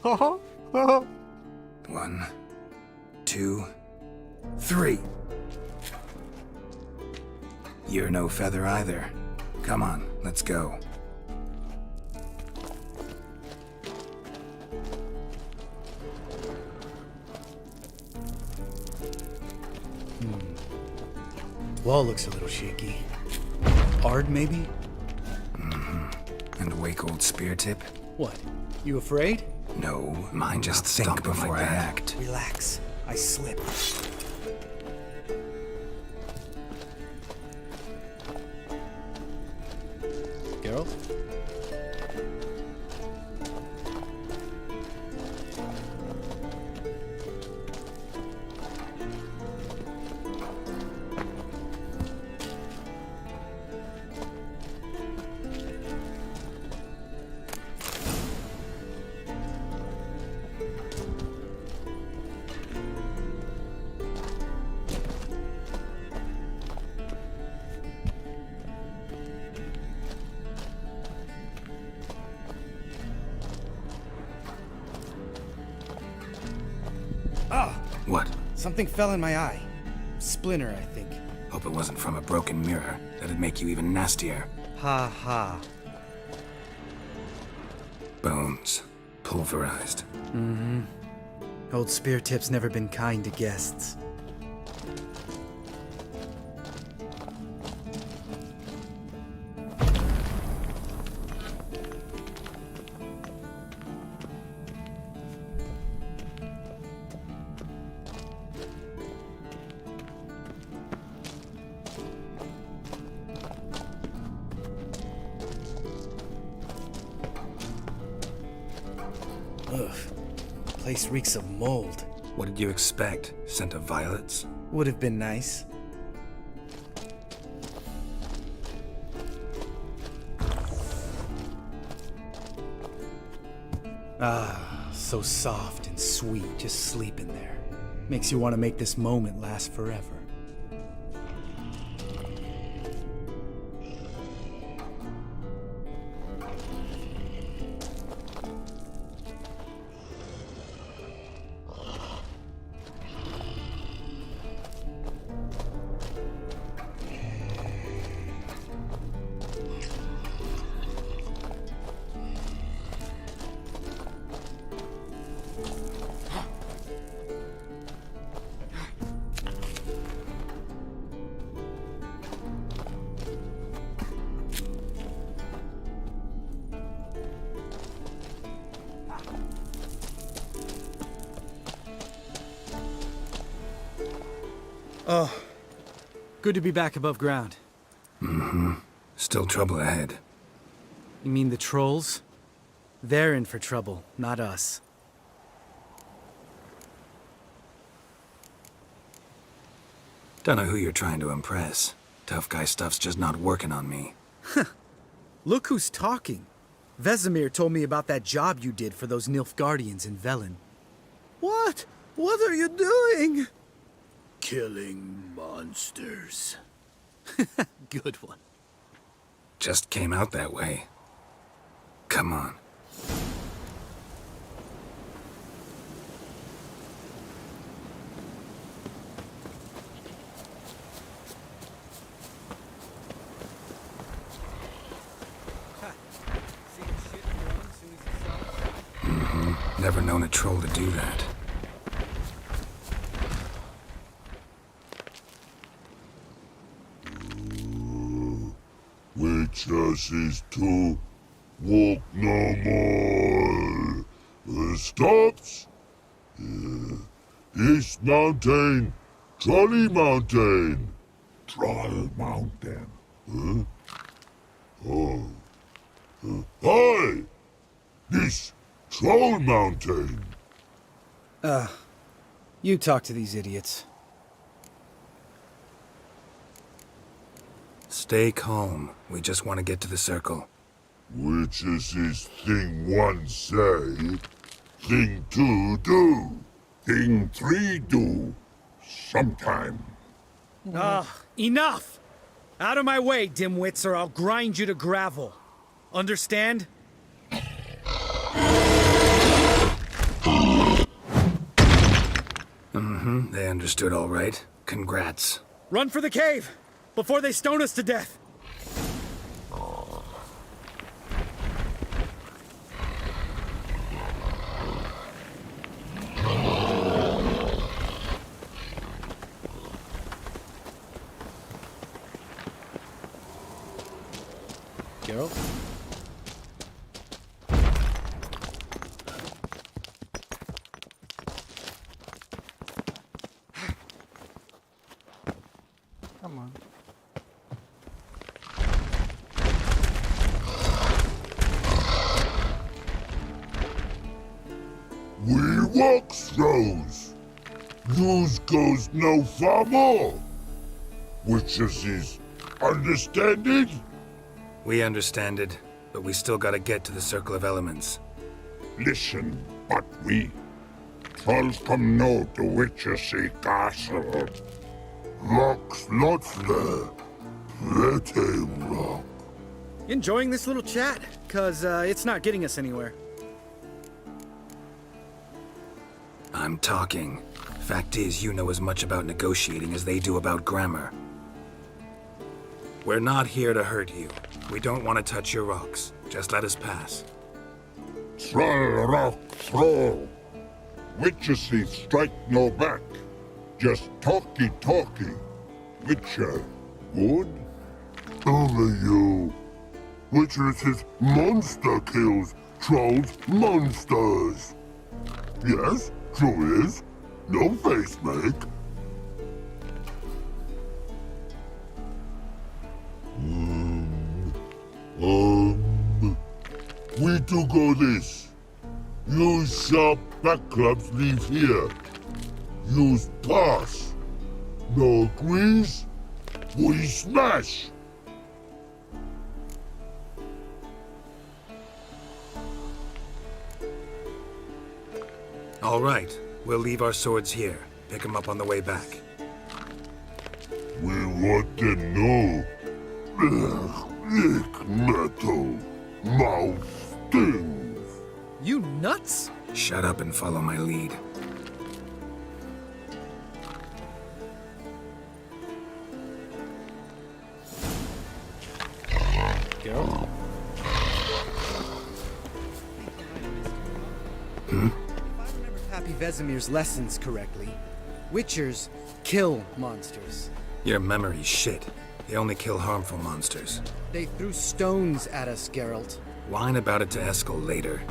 1, 2, 3. You're no feather either. Come on, let's go. Wall looks a little shaky. Hard, maybe? And wake old Speartip? What? You afraid? No, mine just think before I act. Relax. I slip. Geralt? What? Something fell in my eye. Splinter, I think. Hope it wasn't from a broken mirror. That'd make you even nastier. Ha ha. Bones. Pulverized. Mm-hmm. Old Spear Tip's never been kind to guests. Ugh. Place reeks of mold. What did you expect? Scent of violets? Would have been nice. Ah, so soft and sweet, just sleeping there. Makes you want to make this moment last forever. Oh, good to be back above ground. Mm-hmm. Still trouble ahead. You mean the trolls? They're in for trouble, not us. Don't know who you're trying to impress. Tough guy stuff's just not working on me. Look who's talking. Vesemir told me about that job you did for those Nilfgaardians in Velen. What? What are you doing? Killing monsters. Good one. Just came out that way. Come on. Never known a troll to do that. Witches is to walk no more. Stops? East Mountain, Trolley Mountain. Troll Mountain. Huh? Oh. Hi! This Troll Mountain. You talk to these idiots. Stay calm. We just want to get to the circle. Witches is thing one say, thing two do, thing three do, sometime. Enough! Out of my way, dimwits, or I'll grind you to gravel. Understand? Mm-hmm. They understood all right. Congrats. Run for the cave! Before they stone us to death! Geralt? Come on. We walk throws. News goes no far more. Witches is understanding? We understand it, but we still gotta get to the Circle of Elements. Listen, but we trolls come no to Witches castle. Rocks not there. Pretty rock. Enjoying this little chat? Cause it's not getting us anywhere. I'm talking. Fact is, you know as much about negotiating as they do about grammar. We're not here to hurt you. We don't want to touch your rocks. Just let us pass. Thrall rock throw. Witcher see strike no back. Just talky. Witcher, good? Over you. Witcher says monster kills. Trolls monsters. Yes, true is. No face make. We do go this. Use sharp back clubs leave here. Use pass. No agrees? We smash. All right. We'll leave our swords here. Pick them up on the way back. We want to know. Lick metal. Mouth stings. You nuts? Shut up and follow my lead. Go. Hmm? If I remember Pappy Vesemir's lessons correctly, Witchers kill monsters. Your memory's shit. They only kill harmful monsters. They threw stones at us, Geralt. Whine about it to Eskel later.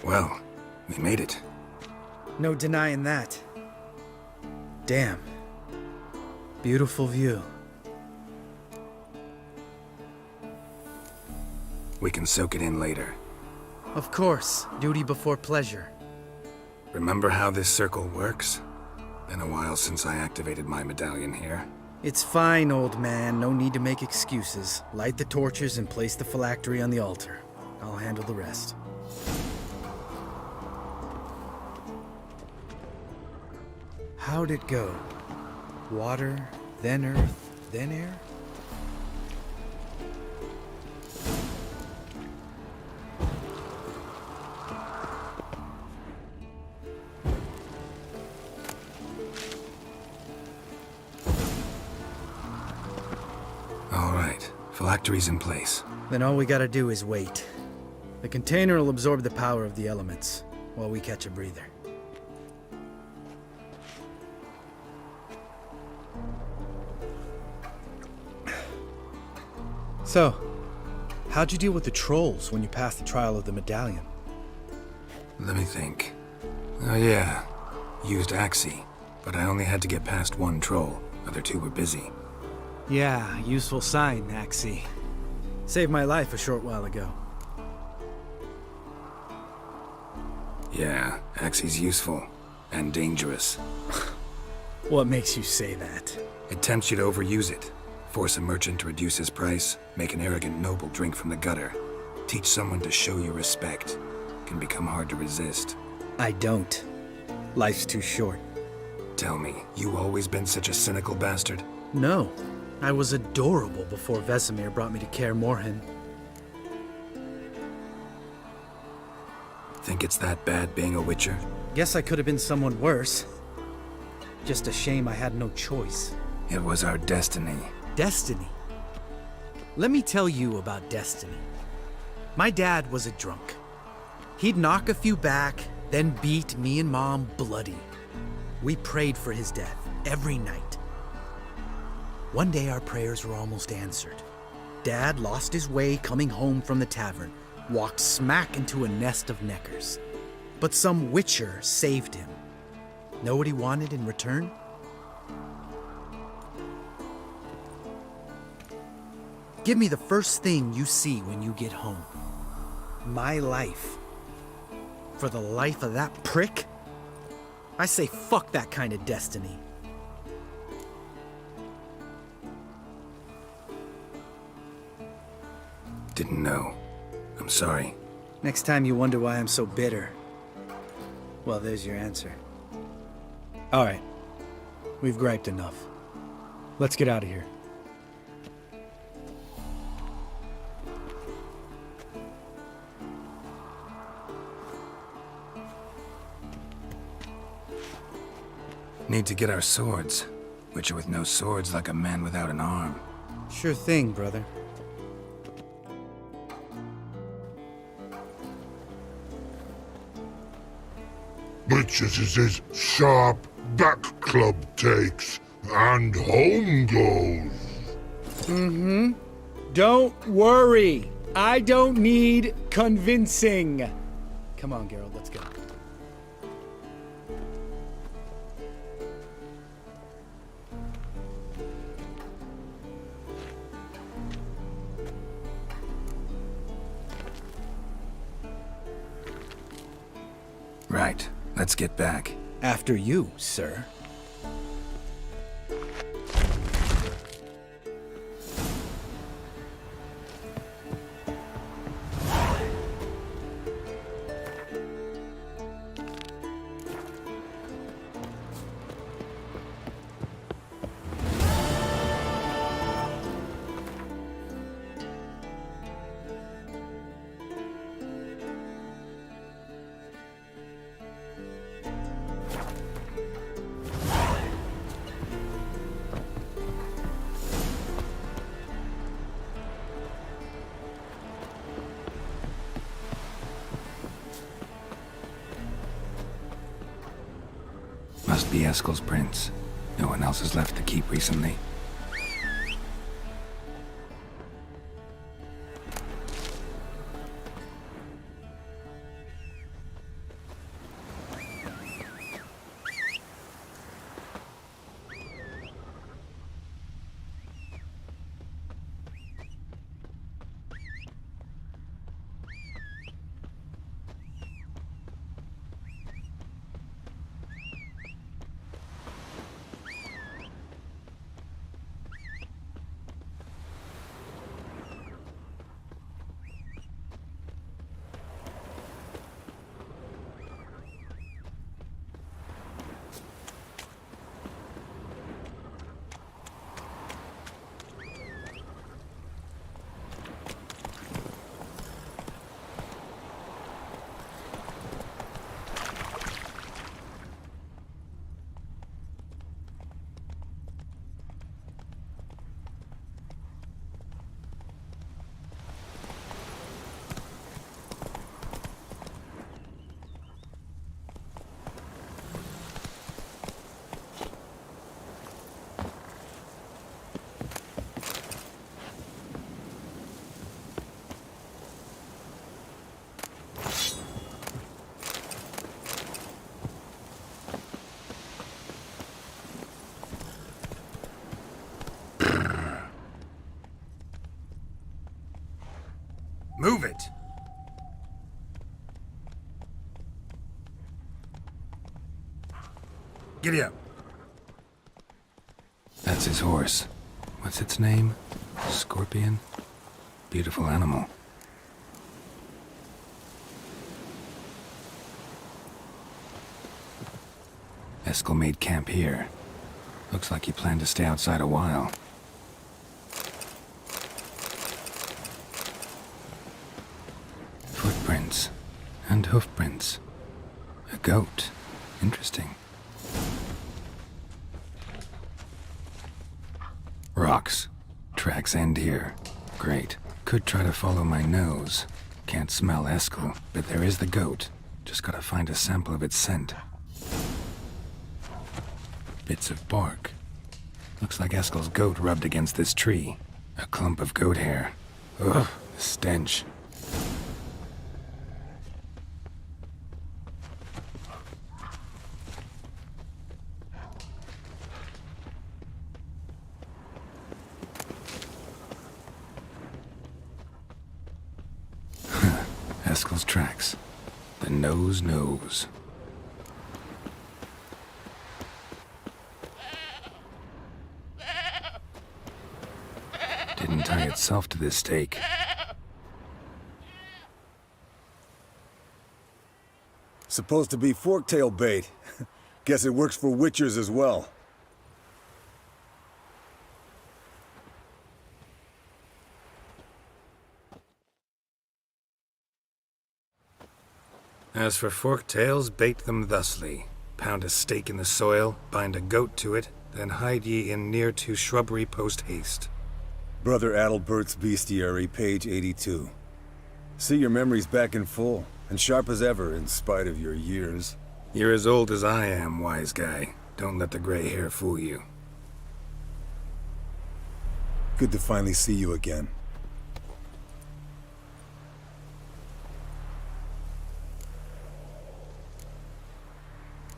Well, we made it. No denying that. Damn. Beautiful view. We can soak it in later. Of course, duty before pleasure. Remember how this circle works? Been a while since I activated my medallion here. It's fine, old man. No need to make excuses. Light the torches and place the phylactery on the altar. I'll handle the rest. How'd it go? Water, then earth, then air? All right, phylactery's in place. Then all we gotta do is wait. The container will absorb the power of the elements, while we catch a breather. So, how'd you deal with the trolls when you passed the trial of the medallion? Let me think. Oh yeah, used Axie, but I only had to get past one troll. Other two were busy. Yeah, useful sign, Axie. Saved my life a short while ago. Yeah, Axie's useful. And dangerous. What makes you say that? It tempts you to overuse it. Force a merchant to reduce his price, make an arrogant noble drink from the gutter. Teach someone to show you respect. Can become hard to resist. I don't. Life's too short. Tell me, you always been such a cynical bastard? No. I was adorable before Vesemir brought me to Kaer Morhen. Think it's that bad being a Witcher? Guess I could have been someone worse. Just a shame I had no choice. It was our destiny. Destiny? Let me tell you about destiny. My dad was a drunk. He'd knock a few back, then beat me and Mom bloody. We prayed for his death every night. One day our prayers were almost answered. Dad lost his way coming home from the tavern, walked smack into a nest of neckers. But some Witcher saved him. Know what he wanted in return? Give me the first thing you see when you get home. My life. For the life of that prick? I say fuck that kind of destiny. Didn't know. I'm sorry. Next time you wonder why I'm so bitter, well, there's your answer. All right. We've griped enough. Let's get out of here. Need to get our swords. Witcher with no swords like a man without an arm. Sure thing, brother. Witches' sharp back club takes, and home goes. Mm-hmm. Don't worry. I don't need convincing. Come on, Geralt, let's go. Right. Let's get back. After you, sir. Must be Eskel's prints. No one else has left the keep recently. Move it! Giddy up. That's his horse. What's its name? Scorpion? Beautiful animal. Eskel made camp here. Looks like he planned to stay outside a while. Footprints. And hoofprints. A goat. Interesting. Rocks. Tracks end here. Great. Could try to follow my nose. Can't smell Eskel, but there is the goat. Just gotta find a sample of its scent. Bits of bark. Looks like Eskel's goat rubbed against this tree. A clump of goat hair. Ugh, the stench. Eskel's tracks. The nose knows. Didn't tie itself to this stake. Supposed to be forktail bait. Guess it works for witchers as well. As for forktails, bait them thusly. Pound a stake in the soil, bind a goat to it, then hide ye in near to shrubbery post haste. Brother Adalbert's Bestiary, page 82. See your memories back in full, and sharp as ever in spite of your years. You're as old as I am, wise guy. Don't let the gray hair fool you. Good to finally see you again.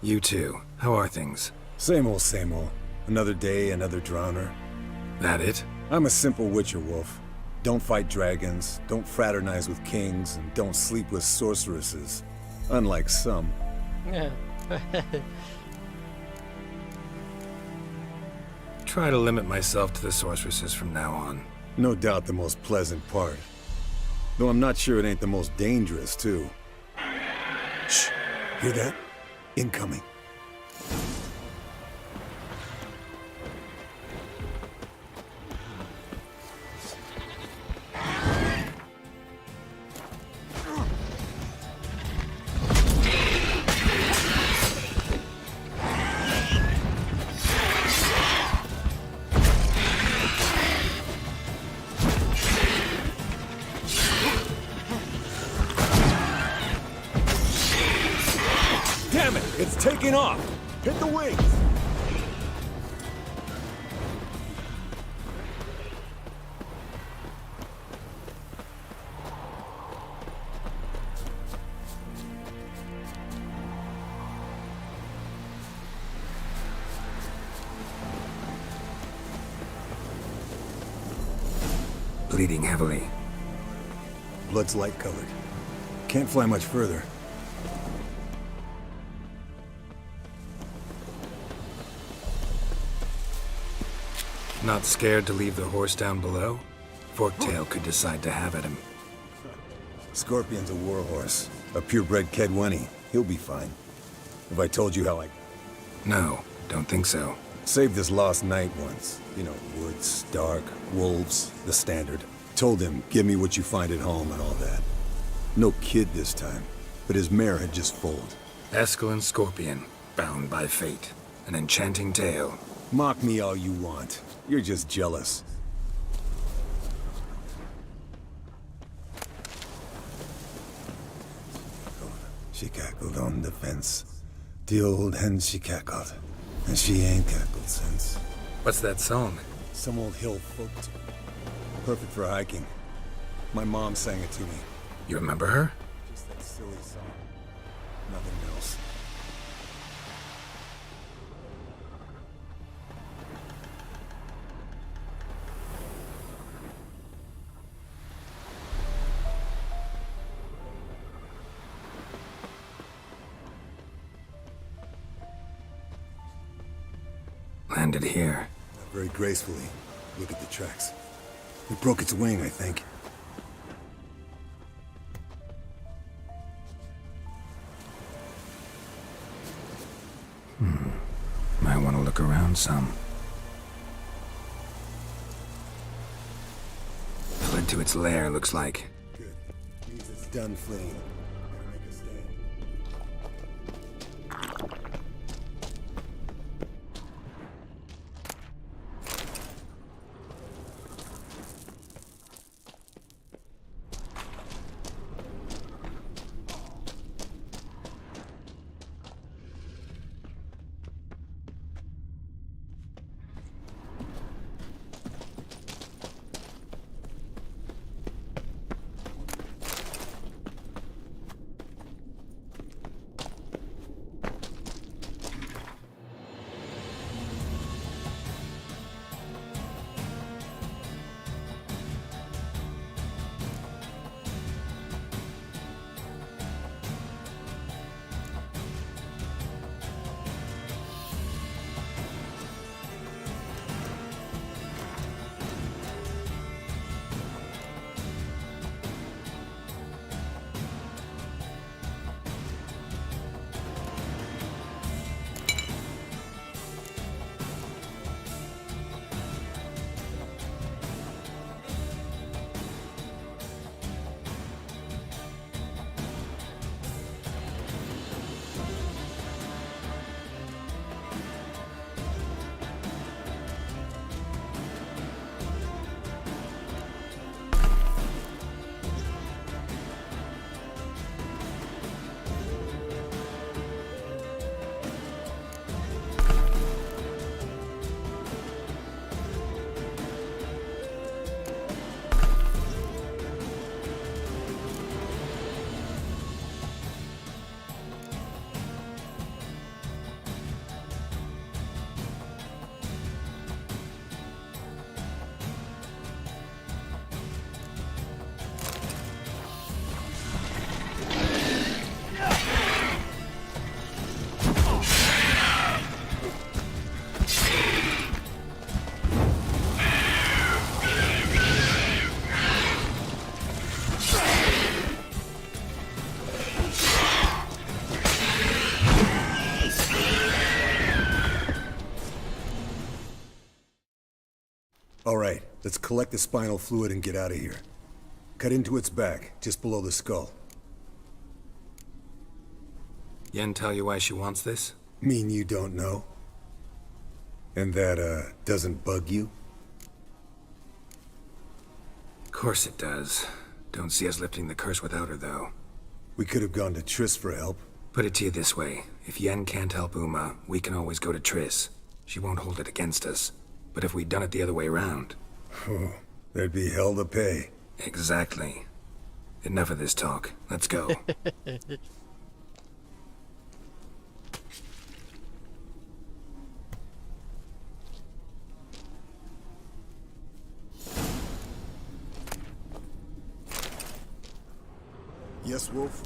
You too. How are things? Same old, same old. Another day, another drowner. That it? I'm a simple witcher wolf. Don't fight dragons, don't fraternize with kings, and don't sleep with sorceresses. Unlike some. Yeah. Try to limit myself to the sorceresses from now on. No doubt the most pleasant part. Though I'm not sure it ain't the most dangerous, too. Shh. Hear that? Incoming. Damn it! It's taking off! Hit the wings! Bleeding heavily. Blood's light-colored. Can't fly much further. Not scared to leave the horse down below? Forktail could decide to have at him. Scorpion's a warhorse. A purebred Kedwenny. He'll be fine. Have I told you how I... No, don't think so. Saved this lost knight once. You know, woods, dark, wolves, the standard. Told him, give me what you find at home and all that. No kid this time, but his mare had just foaled. Escalin Scorpion, bound by fate. An enchanting tale. Mock me all you want. You're just jealous. She cackled on the fence. The old hen she cackled. And she ain't cackled since. What's that song? Some old hill folk tune. Perfect for hiking. My mom sang it to me. You remember her? Just that silly song. Nothing else. Landed here. Not very gracefully. Look at the tracks. It broke its wing, I think. Might want to look around some. Fled to its lair, looks like. Good. Means it's done fleeing. Gotta make a stand. Let's collect the spinal fluid and get out of here. Cut into its back, just below the skull. Yen tell you why she wants this? Mean you don't know? And that, doesn't bug you? Of course it does. Don't see us lifting the curse without her, though. We could have gone to Triss for help. Put it to you this way. If Yen can't help Uma, we can always go to Triss. She won't hold it against us. But if we'd done it the other way around... Oh, there'd be hell to pay. Exactly. Enough of this talk. Let's go. Yes, Wolf?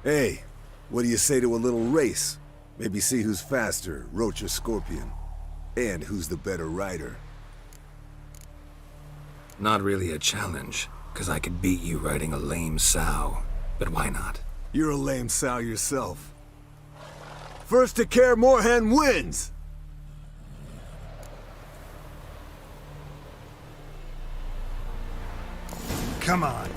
Hey, what do you say to a little race? Maybe see who's faster, Roach or Scorpion. And who's the better rider. Not really a challenge, because I could beat you riding a lame sow. But why not? You're a lame sow yourself. First to Kaer Morhen wins! Come on.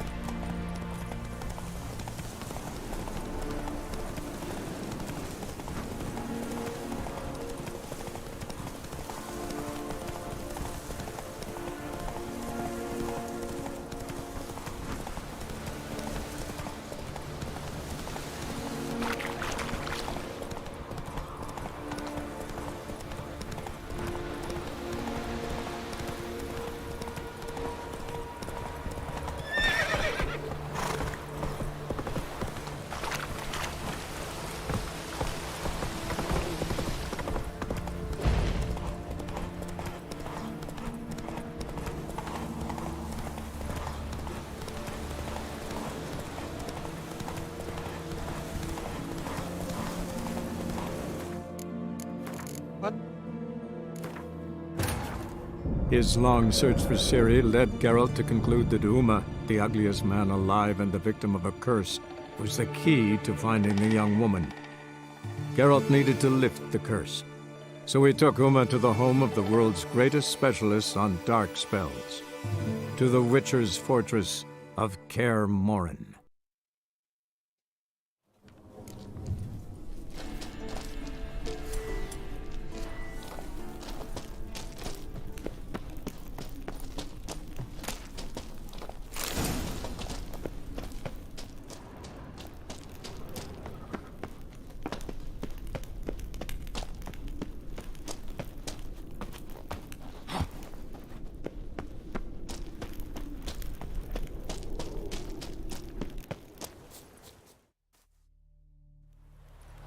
His long search for Ciri led Geralt to conclude that Uma, the ugliest man alive and the victim of a curse, was the key to finding the young woman. Geralt needed to lift the curse, so he took Uma to the home of the world's greatest specialist on dark spells, to the Witcher's fortress of Kaer Morhen.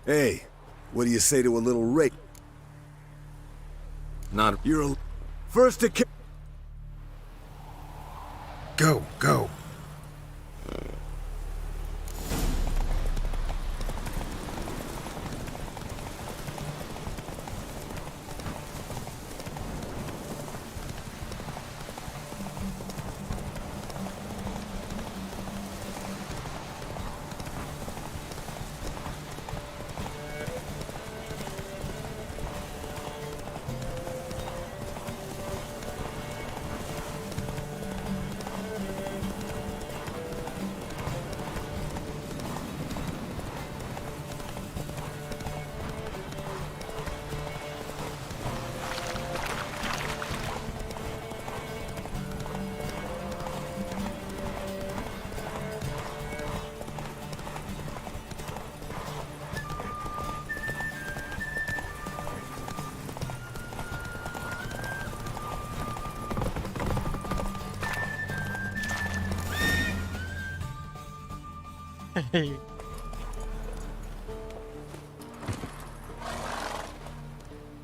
Hey, what do you say to a little race? Not... You're a... First to... Go, go.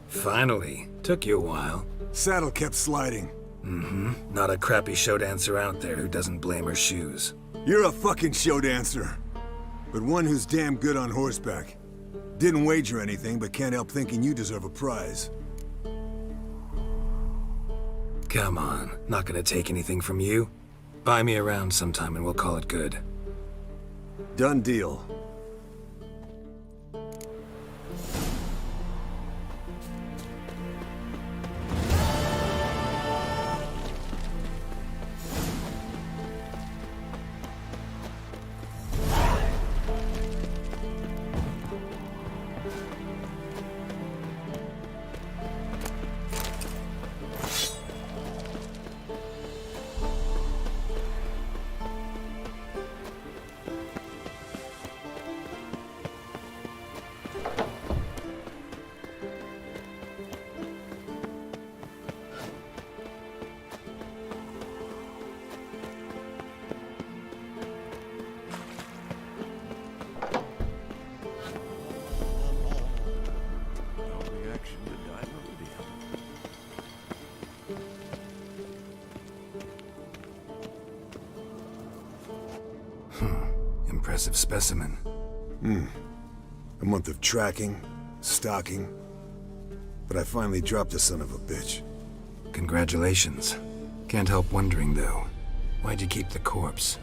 Finally. Took you a while. Saddle kept sliding. Mm-hmm. Not a crappy show dancer out there who doesn't blame her shoes. You're a fucking show dancer. But one who's damn good on horseback. Didn't wager anything, but can't help thinking you deserve a prize. Come on, not gonna take anything from you. Buy me around sometime and we'll call it good. Done deal. Impressive specimen. A month of tracking, stalking. But I finally dropped the son of a bitch. Congratulations. Can't help wondering, though. Why'd you keep the corpse?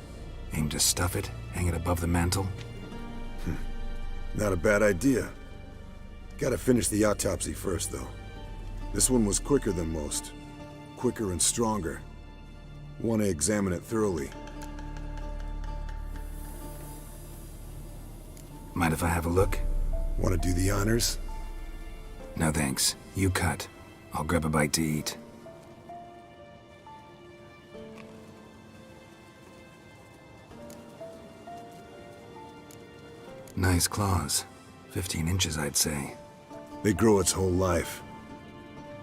Aim to stuff it? Hang it above the mantle? Not a bad idea. Gotta finish the autopsy first, though. This one was quicker than most. Quicker and stronger. Want to examine it thoroughly. Mind if I have a look? Want to do the honors? No thanks. You cut. I'll grab a bite to eat. Nice claws. 15 inches, I'd say. They grow its whole life.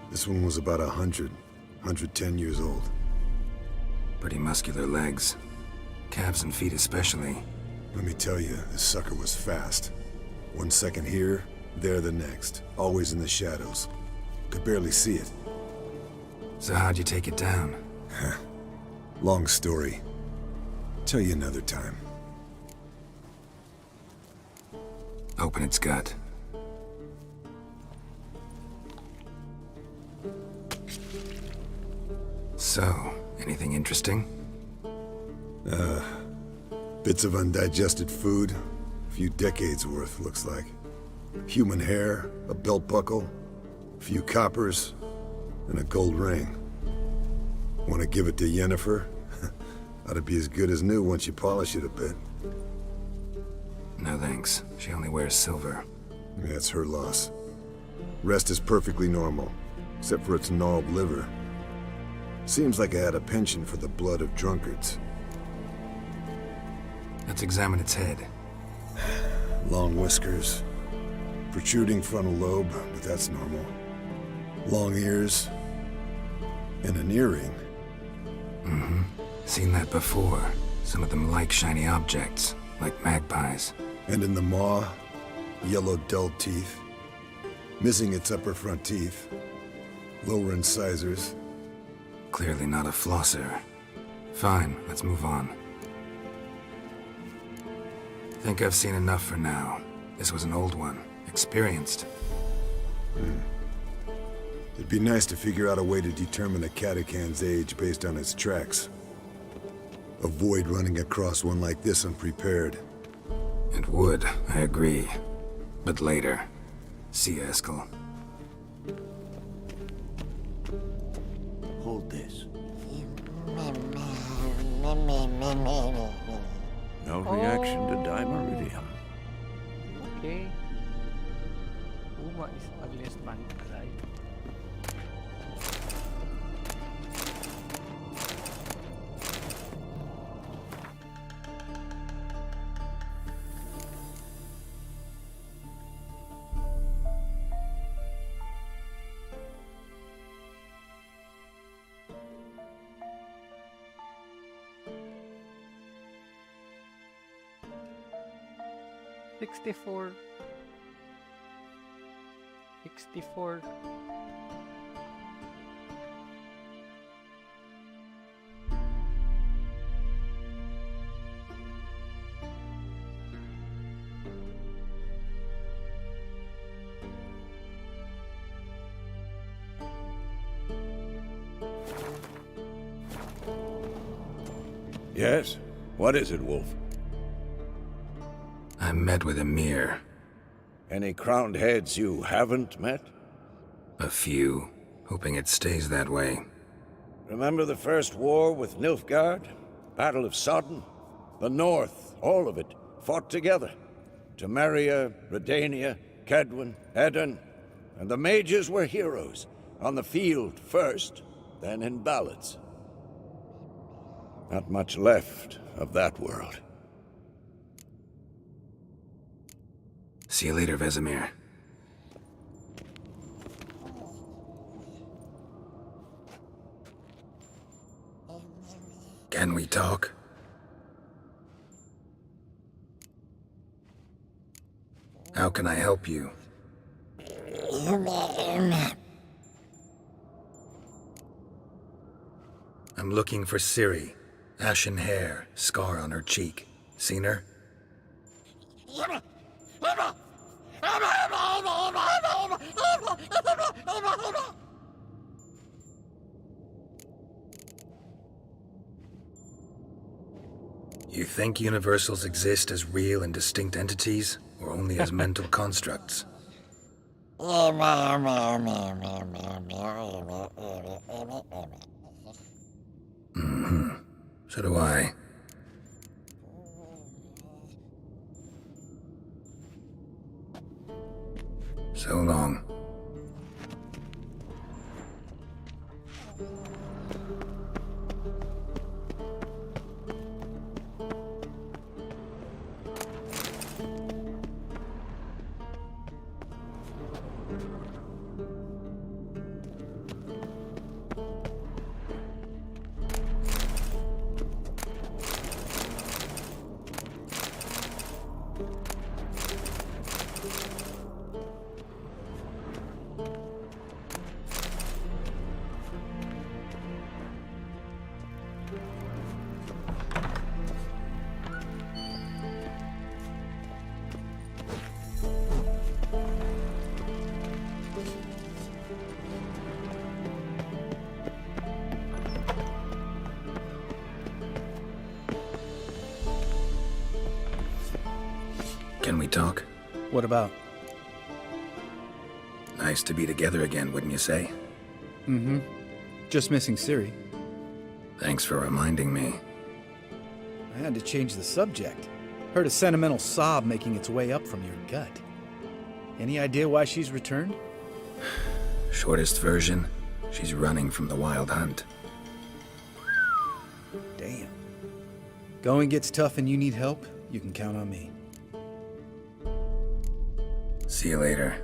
This one was about 110 years old. Pretty muscular legs. Calves and feet especially. Let me tell you, this sucker was fast. 1 second here, there the next. Always in the shadows. Could barely see it. So how'd you take it down? Long story. Tell you another time. Open its gut. So, anything interesting? Bits of undigested food. A few decades worth, looks like. Human hair, a belt buckle, a few coppers, and a gold ring. Want to give it to Yennefer? Ought to be as good as new once you polish it a bit. No thanks. She only wears silver. That's her loss. Rest is perfectly normal, except for its gnarled liver. Seems like I had a penchant for the blood of drunkards. Let's examine its head. Long whiskers. Protruding frontal lobe, but that's normal. Long ears. And an earring. Mm-hmm. Seen that before. Some of them like shiny objects, like magpies. And in the maw, yellow dull teeth. Missing its upper front teeth. Lower incisors. Clearly not a flosser. Fine, let's move on. Think I've seen enough for now. This was an old one. Experienced. It'd be nice to figure out a way to determine a catacan's age based on its tracks. Avoid running across one like this unprepared. It would, I agree. But later. See you, Eskel. Hold this. No reaction to dimeridium. Okay. Uma is ugliest man alive. $64. Yes? What is it, Wolf? I met with Emir. Any crowned heads you haven't met? A few, hoping it stays that way. Remember the first war with Nilfgaard? Battle of Sodden? The North, all of it, fought together. Temeria, Redania, Kedwen, Edirn, and the mages were heroes. On the field first, then in ballads. Not much left of that world. See you later, Vesemir. Can we talk? How can I help you? I'm looking for Ciri. Ashen hair, scar on her cheek. Seen her? You think universals exist as real and distinct entities, or only as mental constructs? Mm-hmm. So do I. So long. Can we talk? What about? Nice to be together again, wouldn't you say? Mm-hmm. Just missing Ciri. Thanks for reminding me. I had to change the subject. Heard a sentimental sob making its way up from your gut. Any idea why she's returned? Shortest version, she's running from the Wild Hunt. Damn. Going gets tough and you need help, you can count on me. See you later.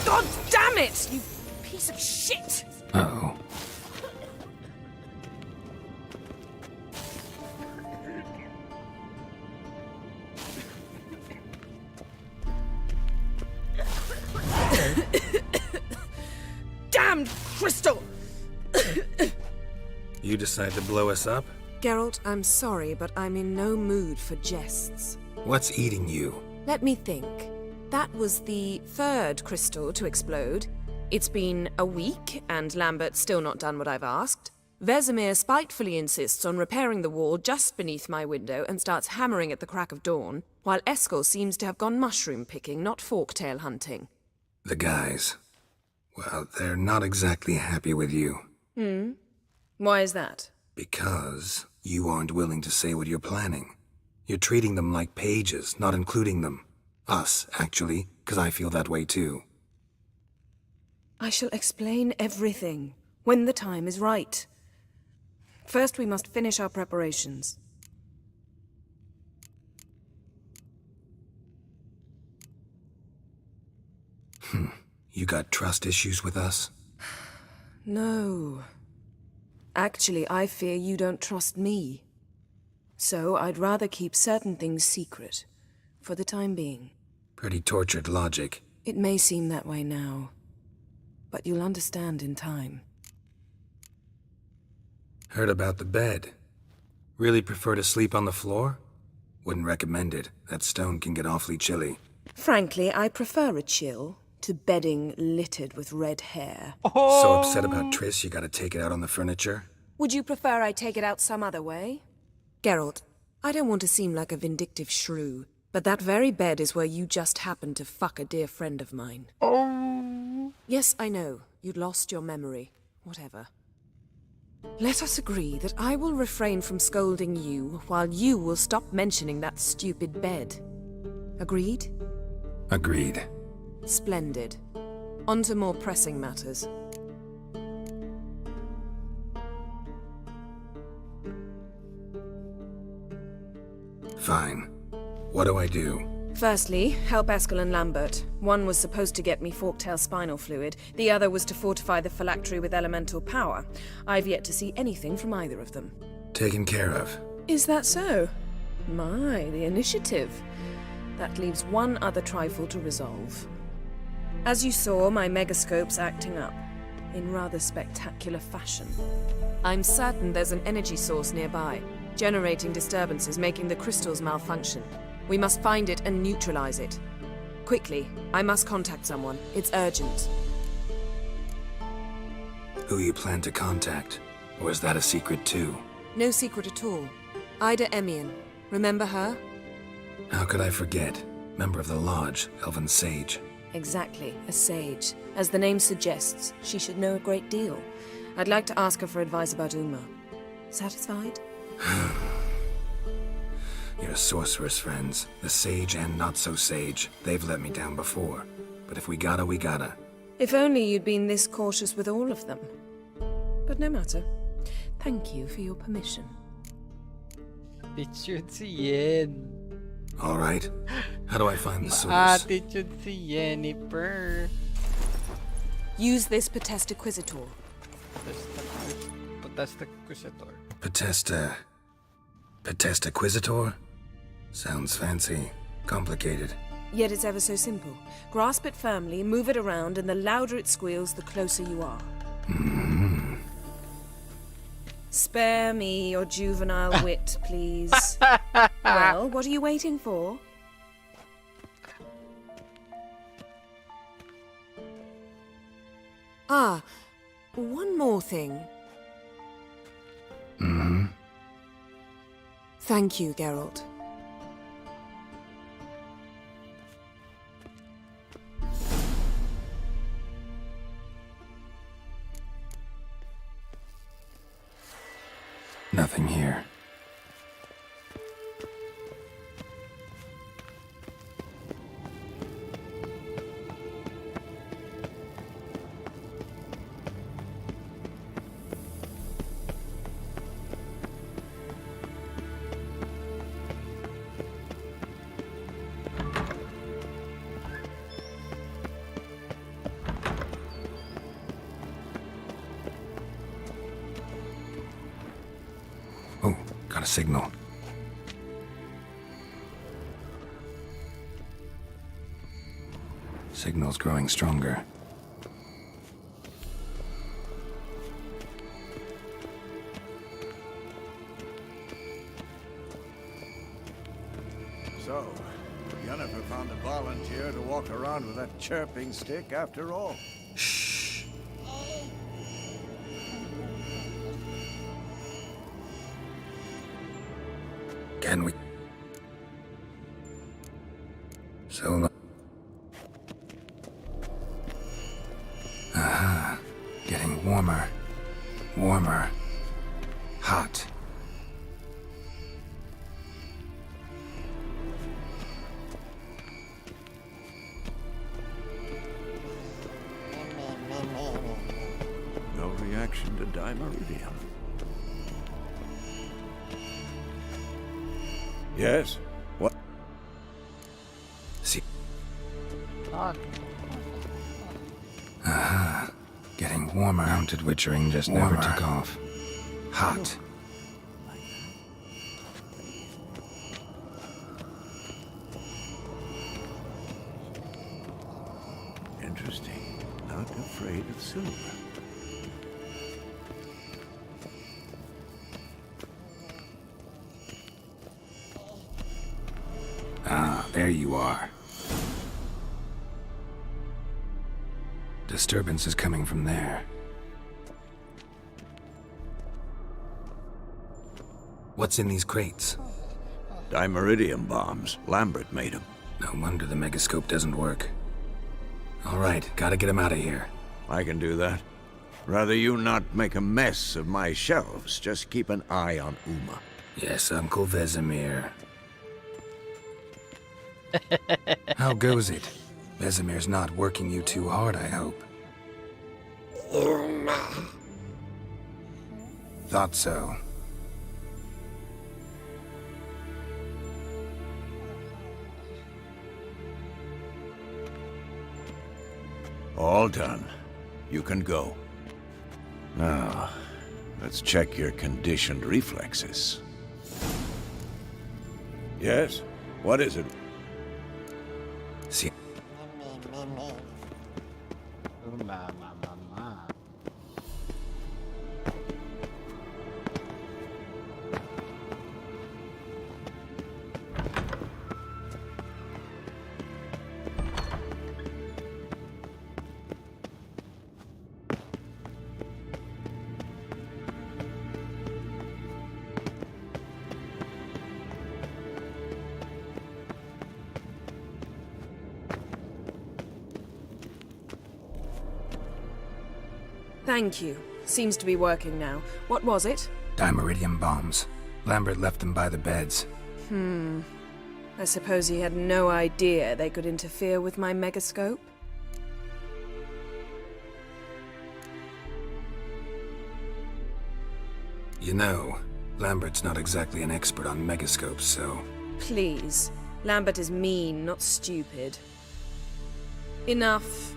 God damn it, you piece of shit! Uh-oh. Damned crystal! You decide to blow us up? Geralt, I'm sorry, but I'm in no mood for jests. What's eating you? Let me think. That was the third crystal to explode. It's been a week, and Lambert's still not done what I've asked. Vesemir spitefully insists on repairing the wall just beneath my window and starts hammering at the crack of dawn, while Eskel seems to have gone mushroom picking, not forktail hunting. The guys. Well, they're not exactly happy with you. Hmm? Why is that? Because you aren't willing to say what you're planning. You're treating them like pages, not including them. Us, actually, because I feel that way too. I shall explain everything, when the time is right. First, we must finish our preparations. You got trust issues with us? No. Actually, I fear you don't trust me. So I'd rather keep certain things secret, for the time being. Pretty tortured logic. It may seem that way now, but you'll understand in time. Heard about the bed. Really prefer to sleep on the floor? Wouldn't recommend it. That stone can get awfully chilly. Frankly, I prefer a chill to bedding littered with red hair. So upset about Triss you gotta take it out on the furniture? Would you prefer I take it out some other way? Geralt, I don't want to seem like a vindictive shrew, but that very bed is where you just happened to fuck a dear friend of mine. Oh. Yes, I know. You'd lost your memory. Whatever. Let us agree that I will refrain from scolding you while you will stop mentioning that stupid bed. Agreed? Agreed. Splendid. On to more pressing matters. Fine. What do I do? Firstly, help Eskel and Lambert. One was supposed to get me forktail spinal fluid, the other was to fortify the phylactery with elemental power. I've yet to see anything from either of them. Taken care of. Is that so? My, the initiative. That leaves one other trifle to resolve. As you saw, my megascope's acting up, in rather spectacular fashion. I'm certain there's an energy source nearby, generating disturbances, making the crystals malfunction. We must find it and neutralize it. Quickly, I must contact someone. It's urgent. Who you plan to contact? Or is that a secret too? No secret at all. Ida Emian. Remember her? How could I forget? Member of the Lodge, Elven Sage. Exactly, a sage. As the name suggests, she should know a great deal. I'd like to ask her for advice about Uma. Satisfied? Your sorceress friends, the sage and not-so-sage, they've let me down before. But if we gotta, we gotta. If only you'd been this cautious with all of them. But no matter. Thank you for your permission. Attitude si Yen. Alright. How do I find the source? Attitude si Yennifer. Use this Potestaquizitor. Potestaquizitor. Potestaquizitor? Sounds fancy. Complicated. Yet it's ever so simple. Grasp it firmly, move it around, and the louder it squeals, the closer you are. Spare me your juvenile wit, please. Well, what are you waiting for? Ah, one more thing. Thank you, Geralt. Nothing here. Got a signal. Signal's growing stronger. So, Yennefer found a volunteer to walk around with that chirping stick after all. Can we? So long. Aha. Getting warmer. Warmer. Hot. No reaction to dimeridium. Yes? What? See. Aha. Getting warmer. Mounted witchering just never took off. Hot. Interesting. Not afraid of silver. Ah, there you are. Disturbance is coming from there. What's in these crates? Dimeridium bombs. Lambert made them. No wonder the megascope doesn't work. All right, gotta get him out of here. I can do that. Rather you not make a mess of my shelves. Just keep an eye on Uma. Yes, Uncle Vesemir. How goes it? Vesemir's not working you too hard, I hope. Thought so. All done. You can go. Now, let's check your conditioned reflexes. Yes? What is it? See. Thank you. Seems to be working now. What was it? Dimeridium bombs. Lambert left them by the beds. I suppose he had no idea they could interfere with my megascope? You know, Lambert's not exactly an expert on megascopes, so... Please. Lambert is mean, not stupid. Enough.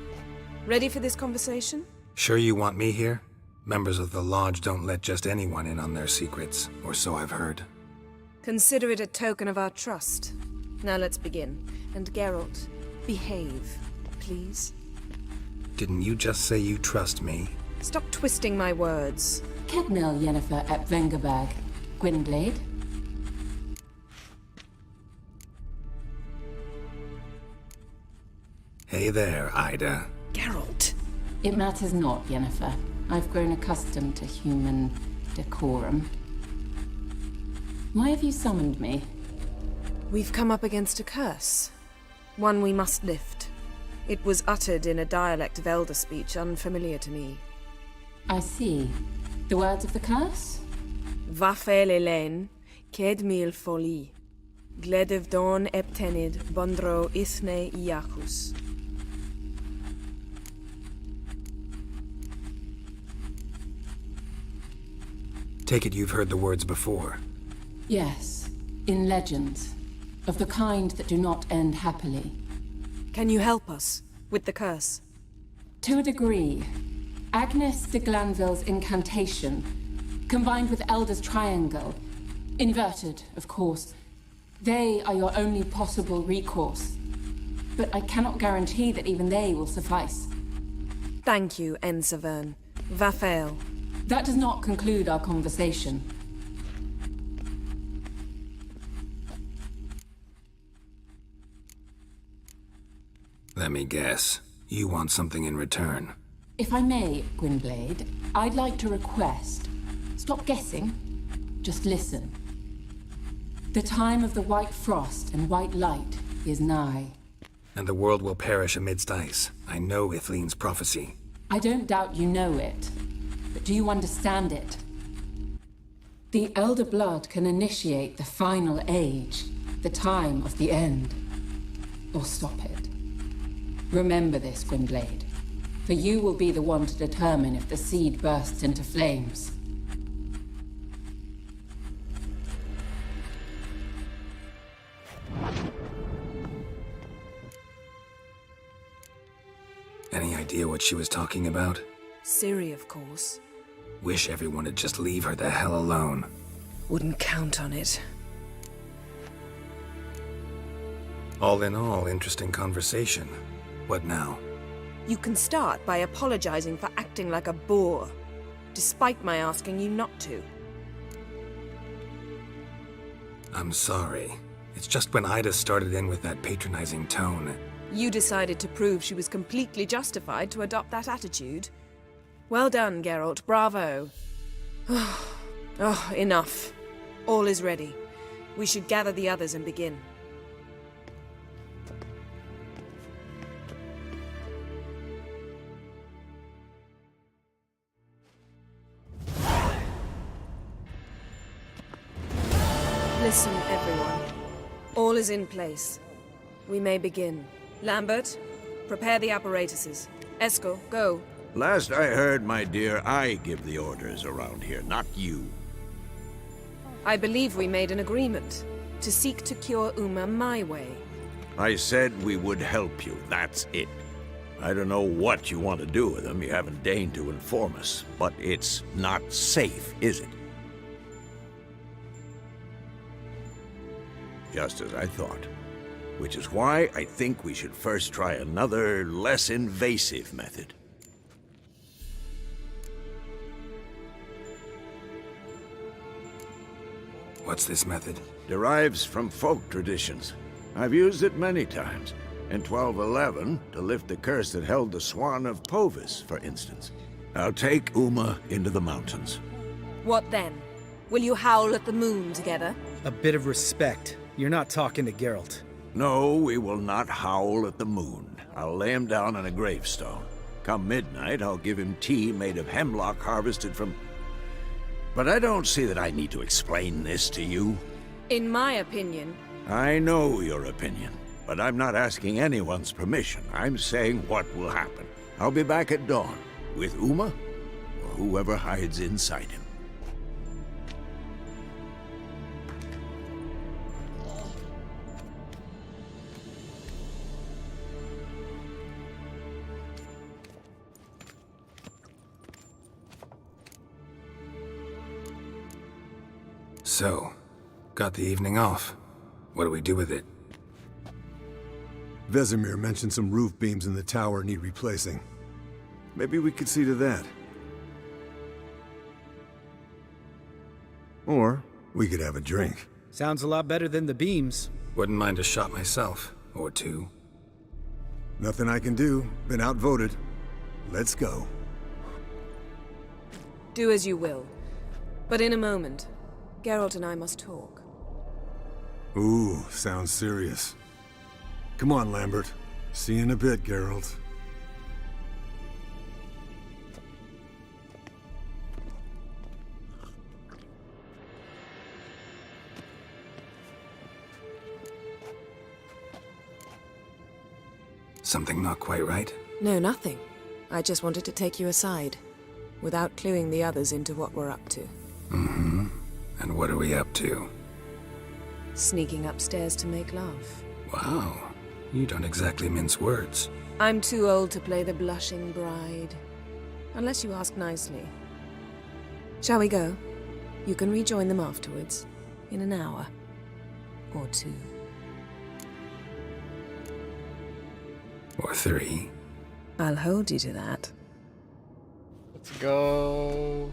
Ready for this conversation? Sure you want me here? Members of the Lodge don't let just anyone in on their secrets, or so I've heard. Consider it a token of our trust. Now let's begin. And Geralt, behave, please. Didn't you just say you trust me? Stop twisting my words. Kednel Yennefer ep Vengerberg. Gwynblade. Hey there, Ida. Geralt. It matters not, Yennefer. I've grown accustomed to human decorum. Why have you summoned me? We've come up against a curse. One we must lift. It was uttered in a dialect of Elder speech unfamiliar to me. I see. The words of the curse? Vafel Elaine, ked mil foli. Gledev don eptenid bondro ithne iacus. Take it you've heard the words before. Yes, in legends. Of the kind that do not end happily. Can you help us with the curse? To a degree. Agnes de Glanville's incantation, combined with Elder's triangle, inverted, of course. They are your only possible recourse. But I cannot guarantee that even they will suffice. Thank you, Ensavern. Vafel. That does not conclude our conversation. Let me guess. You want something in return. If I may, Gwynblade, I'd like to request. Stop guessing. Just listen. The time of the white frost and white light is nigh. And the world will perish amidst ice. I know Ithleen's prophecy. I don't doubt you know it. But do you understand it? The Elder Blood can initiate the final age, the time of the end. Or stop it. Remember this, Gwynblade. For you will be the one to determine if the seed bursts into flames. Any idea what what she was talking about? Ciri, of course. Wish everyone would just leave her the hell alone. Wouldn't count on it. All in all, interesting conversation. What now? You can start by apologizing for acting like a boor, despite my asking you not to. I'm sorry. It's just when Ida started in with that patronizing tone. You decided to prove she was completely justified to adopt that attitude. Well done, Geralt. Bravo. Oh, enough. All is ready. We should gather the others and begin. Listen, everyone. All is in place. We may begin. Lambert, prepare the apparatuses. Eskel, go. Last I heard, my dear, I give the orders around here, not you. I believe we made an agreement to seek to cure Uma my way. I said we would help you, that's it. I don't know what you want to do with them, you haven't deigned to inform us, but it's not safe, is it? Just as I thought. Which is why I think we should first try another, less invasive method. What's this method? Derives from folk traditions. I've used it many times. In 1211, to lift the curse that held the Swan of Povis, for instance. I'll take Uma into the mountains. What then? Will you howl at the moon together? A bit of respect. You're not talking to Geralt. No, we will not howl at the moon. I'll lay him down on a gravestone. Come midnight, I'll give him tea made of hemlock harvested from... But I don't see that I need to explain this to you. In my opinion... I know your opinion, but I'm not asking anyone's permission. I'm saying what will happen. I'll be back at dawn, with Uma, or whoever hides inside him. So, got the evening off. What do we do with it? Vesemir mentioned some roof beams in the tower need replacing. Maybe we could see to that. Or we could have a drink. Sounds a lot better than the beams. Wouldn't mind a shot myself, or two. Nothing I can do. Been outvoted. Let's go. Do as you will. But in a moment, Geralt and I must talk. Ooh, sounds serious. Come on, Lambert. See you in a bit, Geralt. Something not quite right? No, nothing. I just wanted to take you aside, without cluing the others into what we're up to. Mm-hmm. And what are we up to? Sneaking upstairs to make love. Wow. You don't exactly mince words. I'm too old to play the blushing bride. Unless you ask nicely. Shall we go? You can rejoin them afterwards. In an hour. Or two. Or three. I'll hold you to that. Let's go.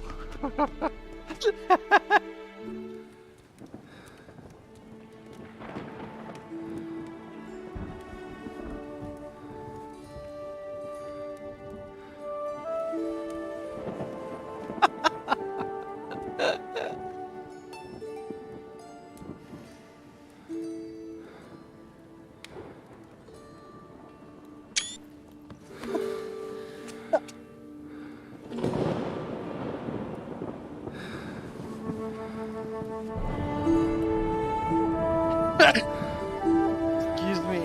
Excuse me.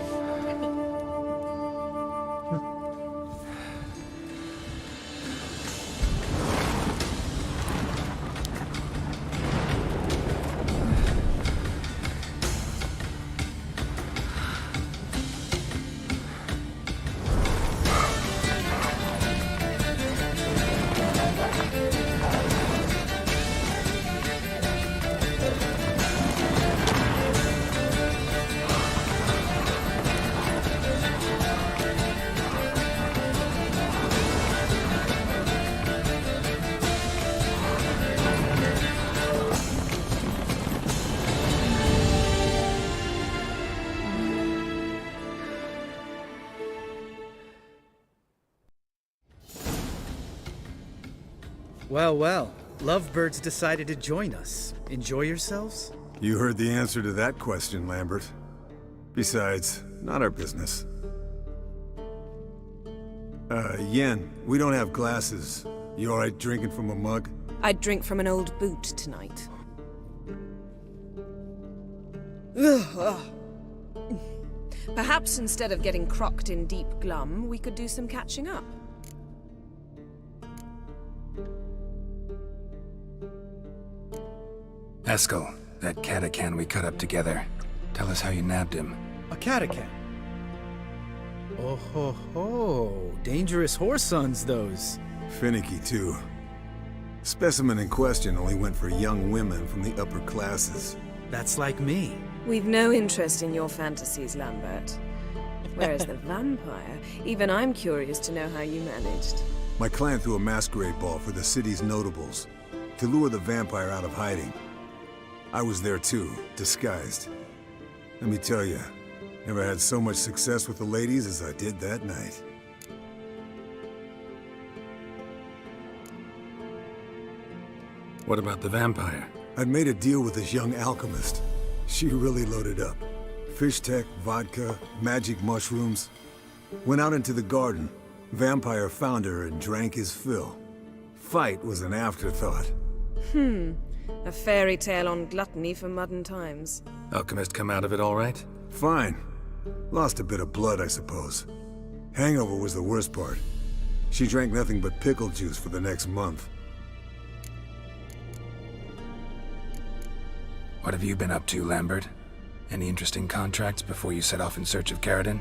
Well, well. Lovebirds decided to join us. Enjoy yourselves? You heard the answer to that question, Lambert. Besides, not our business. Yen, we don't have glasses. You alright drinking from a mug? I'd drink from an old boot tonight. Perhaps instead of getting crocked in deep glum, we could do some catching up. Eskel, that catacan we cut up together. Tell us how you nabbed him. A catacan? Oh ho ho. Dangerous whoresons, those. Finicky, too. Specimen in question only went for young women from the upper classes. That's like me. We've no interest in your fantasies, Lambert. Whereas the vampire, even I'm curious to know how you managed. My clan threw a masquerade ball for the city's notables, to lure the vampire out of hiding. I was there too, disguised. Let me tell you, never had so much success with the ladies as I did that night. What about the vampire? I'd made a deal with this young alchemist. She really loaded up. Fish tech, vodka, magic mushrooms. Went out into the garden. Vampire found her and drank his fill. Fight was an afterthought. A fairy tale on gluttony for modern times. Alchemist come out of it all right? Fine. Lost a bit of blood, I suppose. Hangover was the worst part. She drank nothing but pickle juice for the next month. What have you been up to, Lambert? Any interesting contracts before you set off in search of Caradon?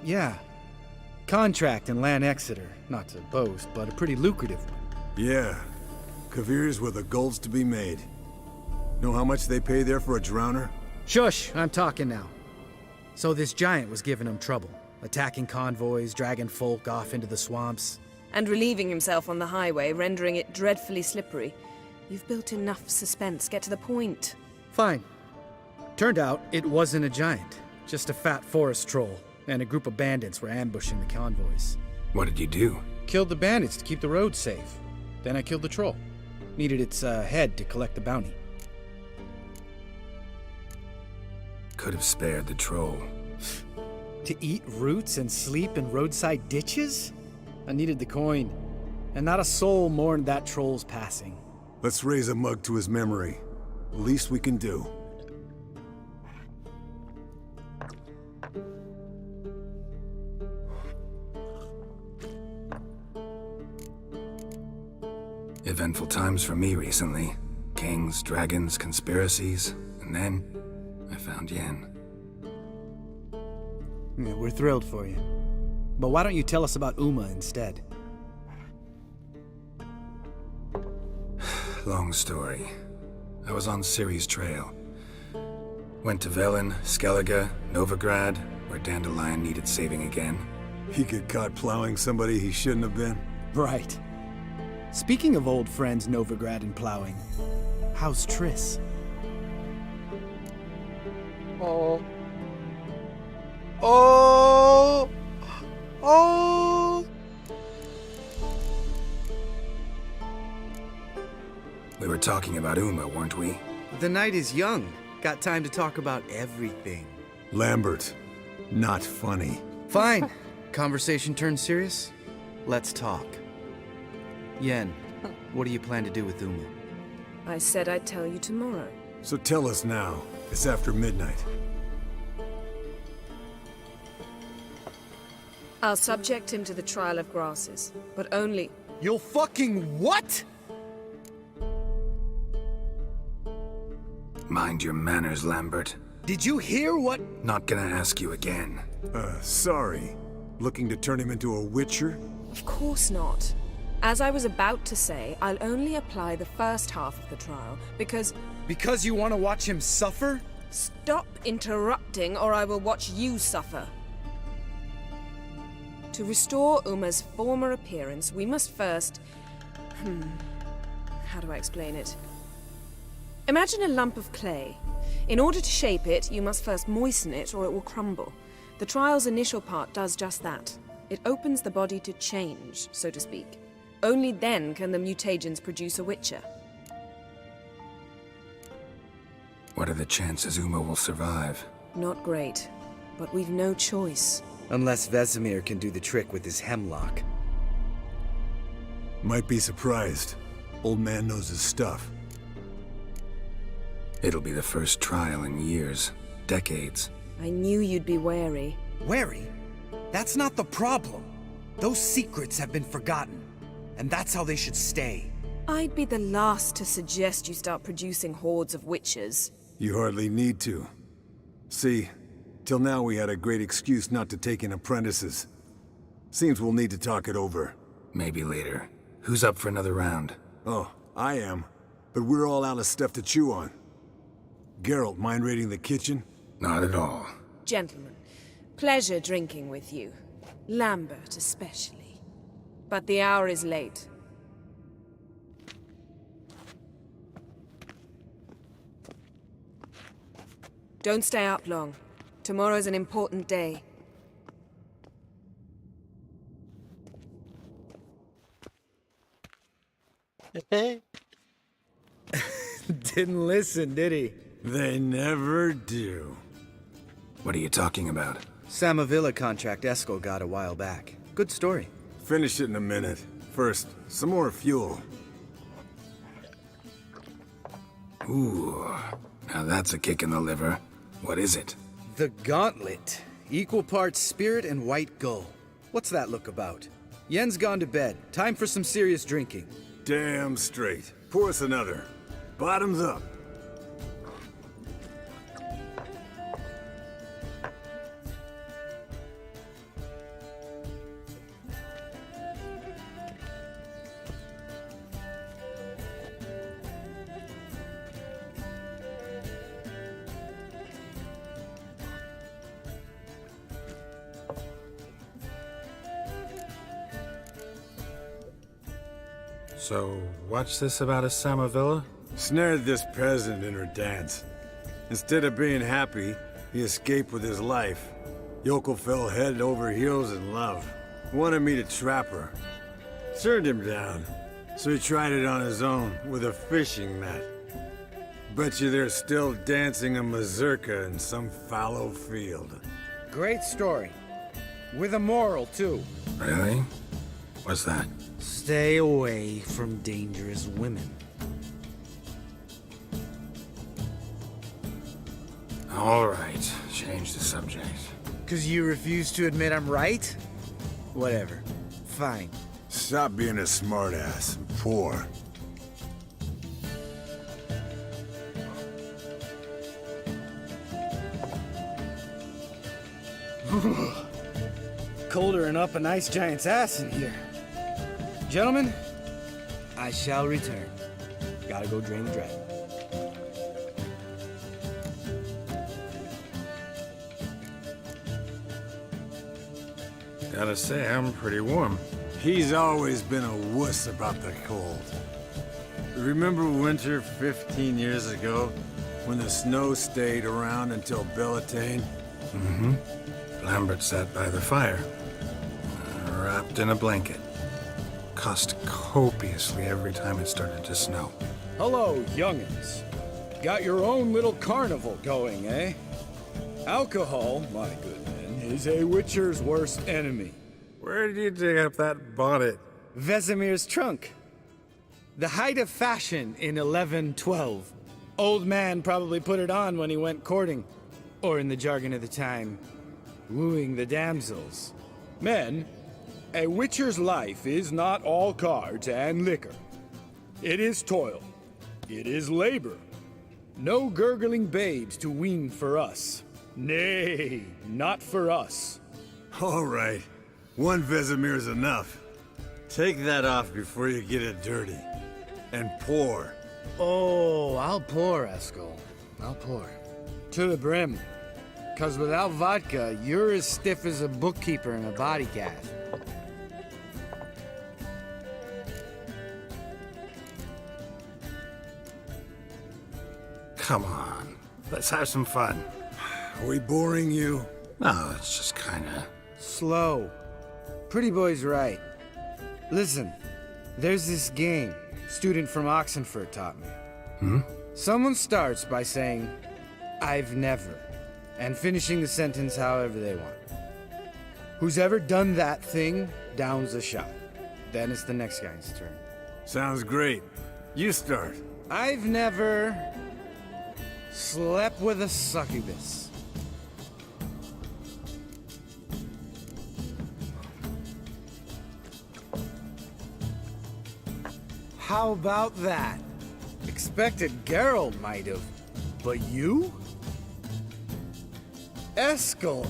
Yeah. Contract in Lan Exeter. Not to boast, but a pretty lucrative one. Yeah. Kavir's were the gold's to be made. Know how much they pay there for a drowner? Shush! I'm talking now. So this giant was giving him trouble. Attacking convoys, dragging folk off into the swamps. And relieving himself on the highway, rendering it dreadfully slippery. You've built enough suspense. Get to the point. Fine. Turned out, it wasn't a giant. Just a fat forest troll. And a group of bandits were ambushing the convoys. What did you do? Killed the bandits to keep the road safe. Then I killed the troll. Needed its head to collect the bounty. Could have spared the troll. To eat roots and sleep in roadside ditches? I needed the coin. And not a soul mourned that troll's passing. Let's raise a mug to his memory. The least we can do. Eventful times for me recently. Kings, dragons, conspiracies, and then I found Yen. Yeah, we're thrilled for you. But why don't you tell us about Uma instead? Long story. I was on Ciri's trail. Went to Velen, Skellige, Novigrad, where Dandelion needed saving again. He get caught plowing somebody he shouldn't have been? Right. Speaking of old friends Novigrad and plowing, how's Triss? Oh. Oh. Oh. We were talking about Uma, weren't we? The night is young. Got time to talk about everything. Lambert, not funny. Fine. Conversation turned serious? Let's talk. Yen, what do you plan to do with Uma? I said I'd tell you tomorrow. So tell us now. It's after midnight. I'll subject him to the trial of grasses, but only... You'll fucking what? Mind your manners, Lambert. Did you hear what? Not gonna ask you again. Sorry. Looking to turn him into a witcher? Of course not. As I was about to say, I'll only apply the first half of the trial, because... Because you want to watch him suffer? Stop interrupting, or I will watch you suffer. To restore Uma's former appearance, we must first... How do I explain it? Imagine a lump of clay. In order to shape it, you must first moisten it, or it will crumble. The trial's initial part does just that. It opens the body to change, so to speak. Only then can the mutagens produce a Witcher. What are the chances Uma will survive? Not great, but we've no choice. Unless Vesemir can do the trick with his hemlock. Might be surprised. Old man knows his stuff. It'll be the first trial in years, decades. I knew you'd be wary. Wary? That's not the problem. Those secrets have been forgotten, and that's how they should stay. I'd be the last to suggest you start producing hordes of witches. You hardly need to. See, till now we had a great excuse not to take in apprentices. Seems we'll need to talk it over. Maybe later. Who's up for another round? Oh, I am. But we're all out of stuff to chew on. Geralt, mind raiding the kitchen? Not at all. Gentlemen, pleasure drinking with you. Lambert especially. But the hour is late. Don't stay up long. Tomorrow's an important day. Didn't listen, did he? They never do. What are you talking about? Samavilla contract Eskel got a while back. Good story. Finish it in a minute. First, some more fuel. Ooh, now that's a kick in the liver. What is it? The Gauntlet. Equal parts spirit and white gull. What's that look about? Yen's gone to bed. Time for some serious drinking. Damn straight. Pour us another. Bottoms up. So, what's this about a Samavilla? Snared this peasant in her dance. Instead of being happy, he escaped with his life. Yokel fell head over heels in love. Wanted me to trap her. Turned him down. So he tried it on his own, with a fishing net. Bet you they're still dancing a mazurka in some fallow field. Great story. With a moral, too. Really? What's that? Stay away from dangerous women. All right, change the subject. 'Cause you refuse to admit I'm right? Whatever. Fine. Stop being a smartass. Poor. Colder than up a nice giant's ass in here. Gentlemen, I shall return. Gotta go drain the dragon. Gotta say, I'm pretty warm. He's always been a wuss about the cold. Remember winter 15 years ago, when the snow stayed around until Bellatane? Mm-hmm. Lambert sat by the fire, wrapped in a blanket. Cussed copiously every time it started to snow. Hello, youngins. Got your own little carnival going, eh? Alcohol, my good men, is a witcher's worst enemy. Where did you dig up that bonnet? Vesemir's trunk. The height of fashion in 1112. Old man probably put it on when he went courting. Or in the jargon of the time, wooing the damsels. Men, a witcher's life is not all cards and liquor. It is toil. It is labor. No gurgling babes to wean for us. Nay, not for us. All right. One Vesemir's enough. Take that off before you get it dirty. And pour. Oh, I'll pour, Eskel. I'll pour. To the brim. 'Cause without vodka, you're as stiff as a bookkeeper in a body cast. Come on, let's have some fun. Are we boring you? No, it's just kinda... Slow. Pretty boy's right. Listen, There's this game, student from Oxenford taught me. Someone starts by saying, I've never, and finishing the sentence however they want. Who's ever done that thing downs a shot. Then it's the next guy's turn. Sounds great. You start. I've never slept with a succubus. How about that? Expected Geralt might have, but you? Eskel.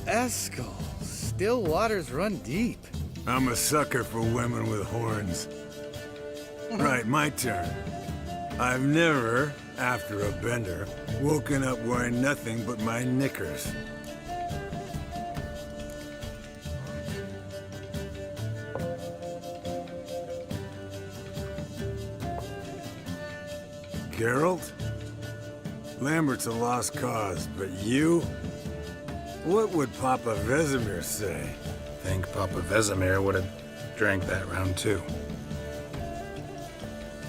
Still waters run deep. I'm a sucker for women with horns. Right, my turn. I've never, after a bender, woken up wearing nothing but my knickers. Geralt? Lambert's a lost cause, but you? What would Papa Vesemir say? Think Papa Vesemir would have drank that round too.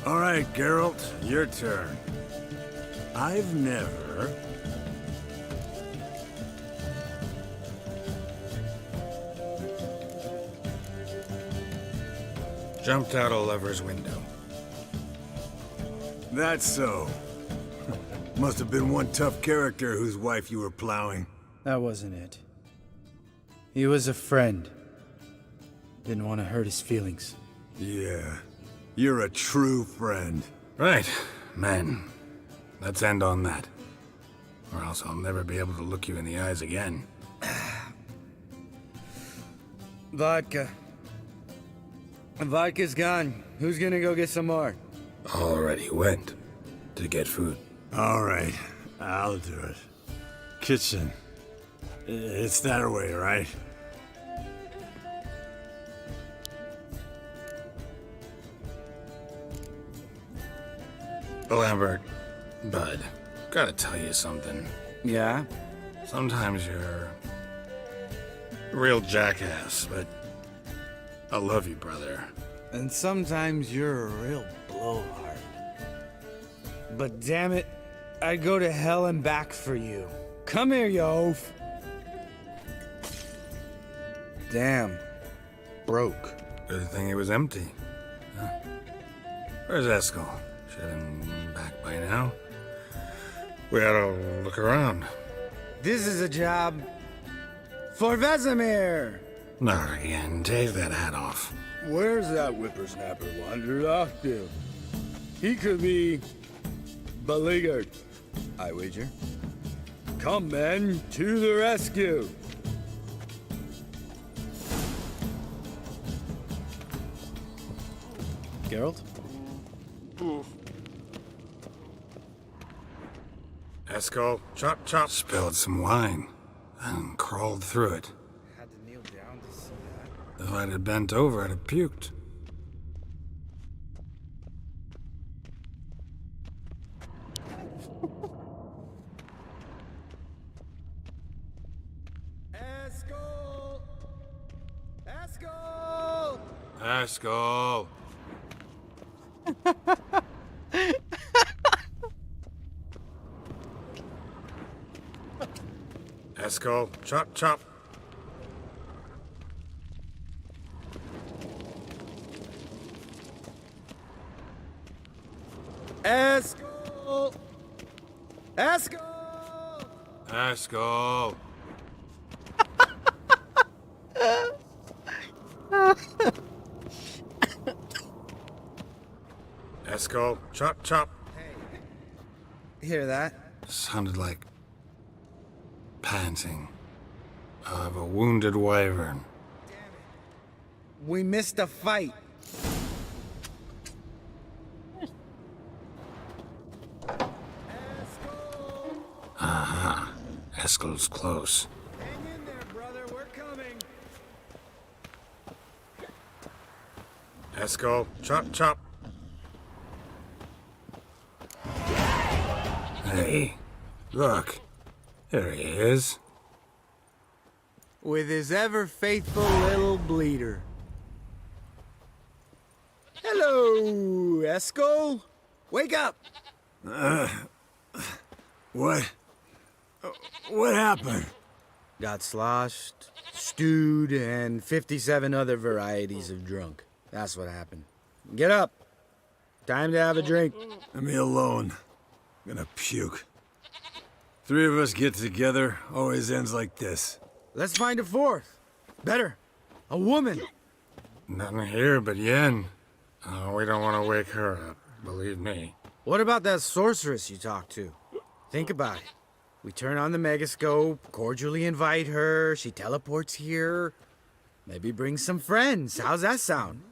All right, Geralt, your turn. I've never... Jumped out a lover's window. That's so. Must have been one tough character whose wife you were plowing. That wasn't it. He was a friend. Didn't want to hurt his feelings. Yeah. You're a true friend. Right, man. Let's end on that. Or else I'll never be able to look you in the eyes again. Vodka. Vodka's gone. Who's gonna go get some more? Already went to get food. All right, I'll do it. Kitchen. It's that way, right? Lambert, bud, gotta tell you something. Yeah? Sometimes you're a real jackass, but I love you, brother. And sometimes you're a real blowhard. But damn it, I'd go to hell and back for you. Come here, you oaf. Damn. Broke. Good thing it was empty. Huh? Where's Eskel? Should have been back by now. We ought to look around. This is a job for Vesemir. Not again. Take that hat off. Where's that whippersnapper wandered off to? He could be beleaguered, I wager. Come, men, to the rescue! Geralt? Eskel, chop. Spilled some wine and crawled through it. Had to kneel down to see that. If I'd have bent over, I'd have puked. Eskel! Eskel! Eskel! Eskel, chop. Eskel! Eskel! Eskel! Eskel, chop. Hear that? Sounded like panting of a wounded wyvern. We missed a fight. Aha, Eskel's close. Hang in there, brother. We're coming. Eskel, chop. Hey, look. There he is. With his ever faithful little bleeder. Hello, Esco. Wake up. What? What happened? Got sloshed, stewed, and 57 other varieties of drunk. That's what happened. Get up. Time to have a drink. Leave me alone. I'm gonna puke. Three of us get together, always ends like this. Let's find a fourth. Better. A woman. Nothing here but Yen. Oh, we don't want to wake her up, believe me. What about that sorceress you talked to? Think about it. We turn on the megascope, cordially invite her, she teleports here. Maybe bring some friends. How's that sound?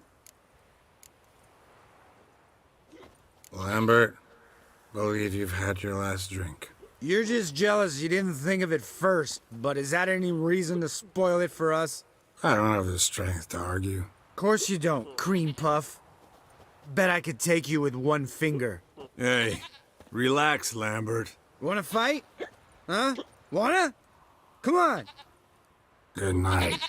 Lambert, believe you've had your last drink. You're just jealous you didn't think of it first, but is that any reason to spoil it for us? I don't have the strength to argue. Course you don't, cream puff. Bet I could take you with one finger. Hey, relax, Lambert. Wanna fight? Huh? Wanna? Come on. Good night.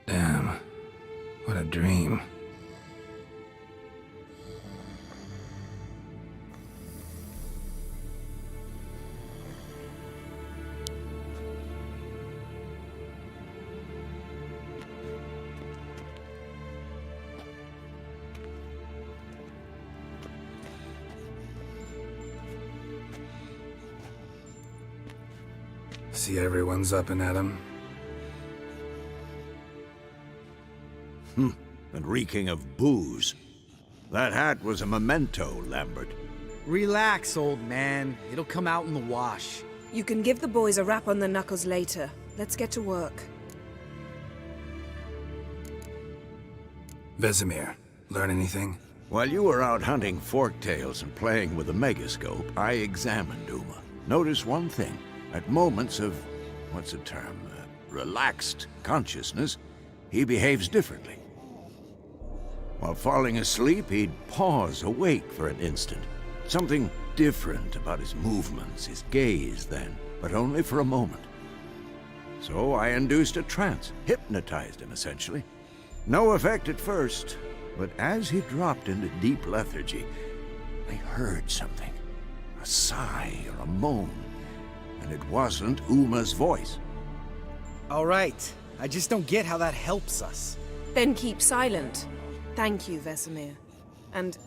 Damn. What a dream. See everyone's up and at 'em. And reeking of booze. That hat was a memento, Lambert. Relax, old man. It'll come out in the wash. You can give the boys a rap on the knuckles later. Let's get to work. Vesemir, learn anything? While you were out hunting forktails and playing with the megascope, I examined Uma. Notice one thing. At moments of, what's the term, relaxed consciousness, he behaves differently. While falling asleep, he'd pause awake for an instant. Something different about his movements, his gaze then, but only for a moment. So I induced a trance, hypnotized him essentially. No effect at first, but as he dropped into deep lethargy, I heard something. A sigh or a moan, and it wasn't Uma's voice. All right. I just don't get how that helps us. Then keep silent. Thank you, Vesemir. And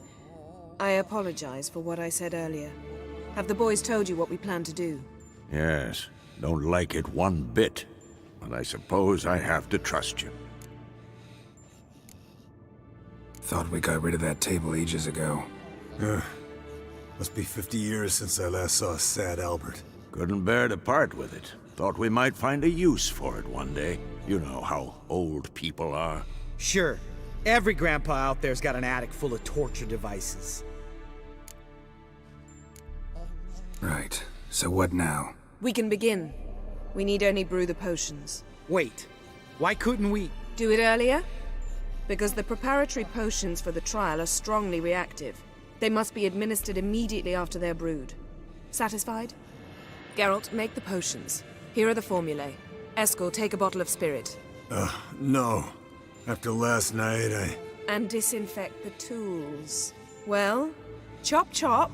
I apologize for what I said earlier. Have the boys told you what we plan to do? Yes, don't like it one bit, but I suppose I have to trust you. Thought we got rid of that table ages ago. Must be 50 years since I last saw sad Albert. Couldn't bear to part with it. Thought we might find a use for it one day. You know how old people are. Sure. Every grandpa out there's got an attic full of torture devices. Right. So what now? We can begin. We need only brew the potions. Wait. Why couldn't we... Do it earlier? Because the preparatory potions for the trial are strongly reactive. They must be administered immediately after they're brewed. Satisfied? Geralt, make the potions. Here are the formulae. Eskel, take a bottle of spirit. No. After last night, And disinfect the tools. Well, chop chop.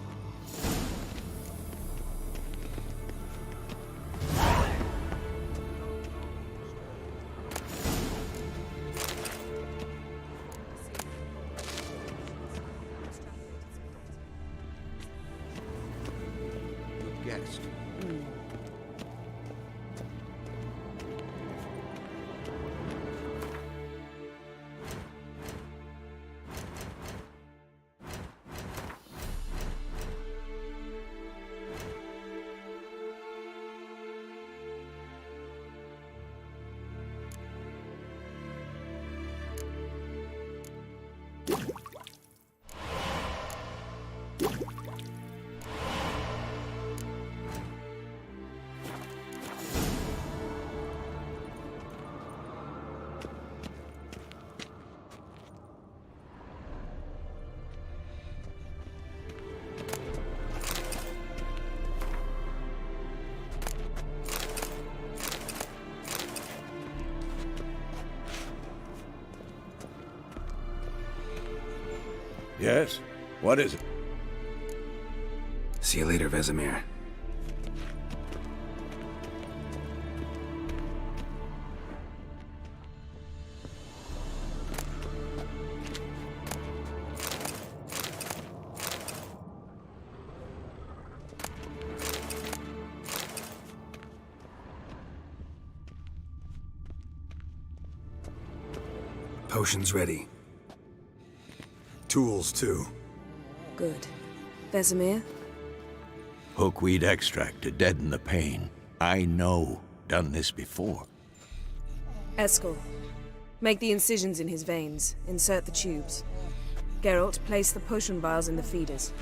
Guessed. Yes? What is it? See you later, Vesemir. Potion's ready. Tools, too. Good. Vesemir? Hookweed extract to deaden the pain. I know. Done this before. Eskel. Make the incisions in his veins. Insert the tubes. Geralt, place the potion vials in the feeders.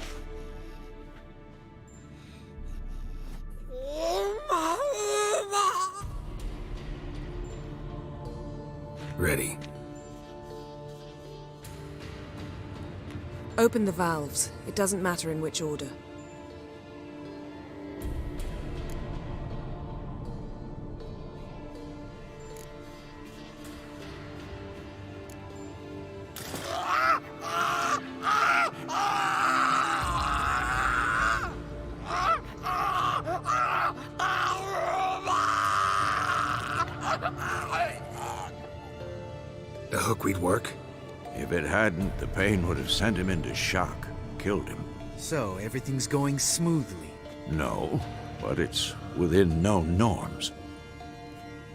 Ready. Open the valves. It doesn't matter in which order. The hookweed work? If it hadn't, the pain would have sent him into shock, killed him. So, everything's going smoothly? No, but it's within known norms.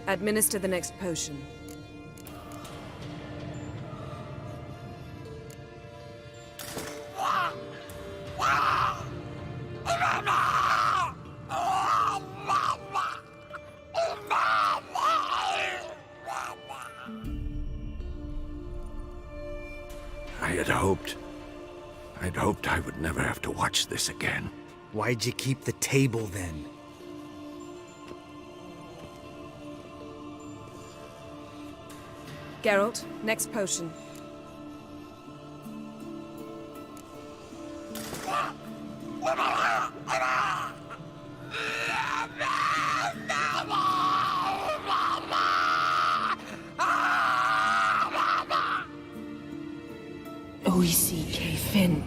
Administer the next potion. I'd hoped I would never have to watch this again. Why'd you keep the table then? Geralt, next potion. O-E-C-K Finn.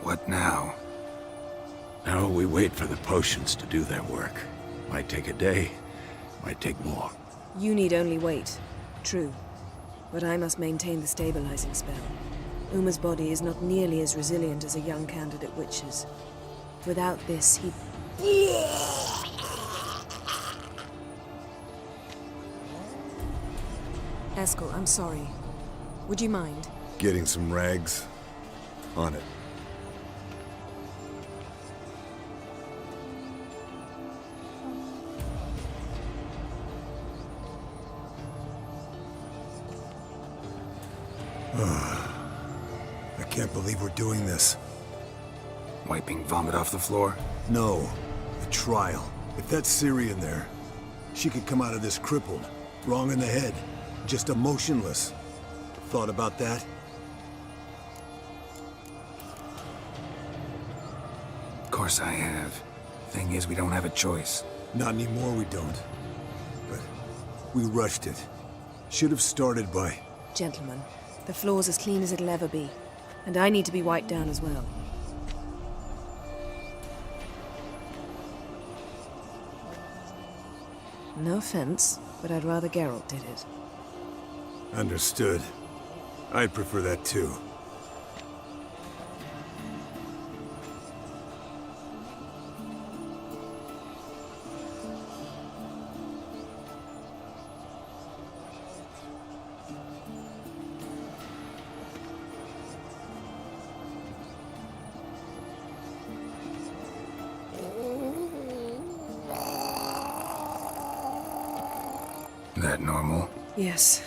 What now? Now we wait for the potions to do their work. Might take a day, might take more. You need only wait. True. But I must maintain the stabilizing spell. Uma's body is not nearly as resilient as a young candidate witch's. Without this, he... Eskel, I'm sorry. Would you mind? Getting some rags? On it. I can't believe we're doing this. Wiping vomit off the floor? No. The trial. If that's Ciri in there, she could come out of this crippled, wrong in the head, just emotionless. Thought about that? Of course I have. Thing is, we don't have a choice. Not anymore, we don't. But we rushed it. Should have started by... Gentlemen, the floor's as clean as it'll ever be. And I need to be wiped down as well. No offense, but I'd rather Geralt did it. Understood. I'd prefer that too. That normal? Yes.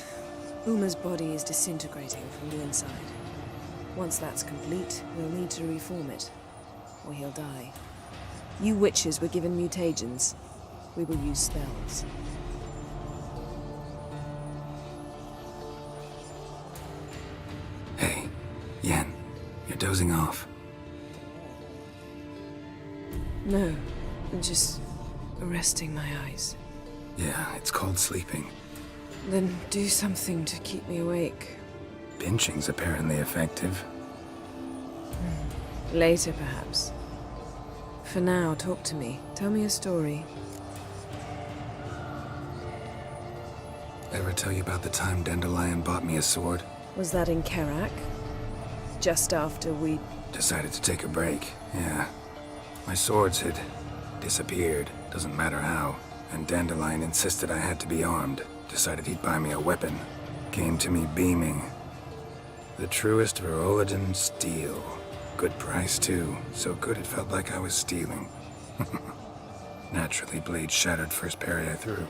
Uma's body is disintegrating from the inside. Once that's complete, we'll need to reform it, or he'll die. You witches were given mutagens. We will use spells. Hey, Yen, you're dozing off. No, I'm just resting my eyes. Yeah, it's called sleeping. Then do something to keep me awake. Pinching's apparently effective. Later, perhaps. For now, talk to me. Tell me a story. Ever tell you about the time Dandelion bought me a sword? Was that in Kerak? Just after we... Decided to take a break, yeah. My swords had disappeared, doesn't matter how, and Dandelion insisted I had to be armed. Decided he'd buy me a weapon. Came to me beaming. The truest Verolidan steel. Good price, too. So good it felt like I was stealing. Naturally, blade shattered first parry I threw.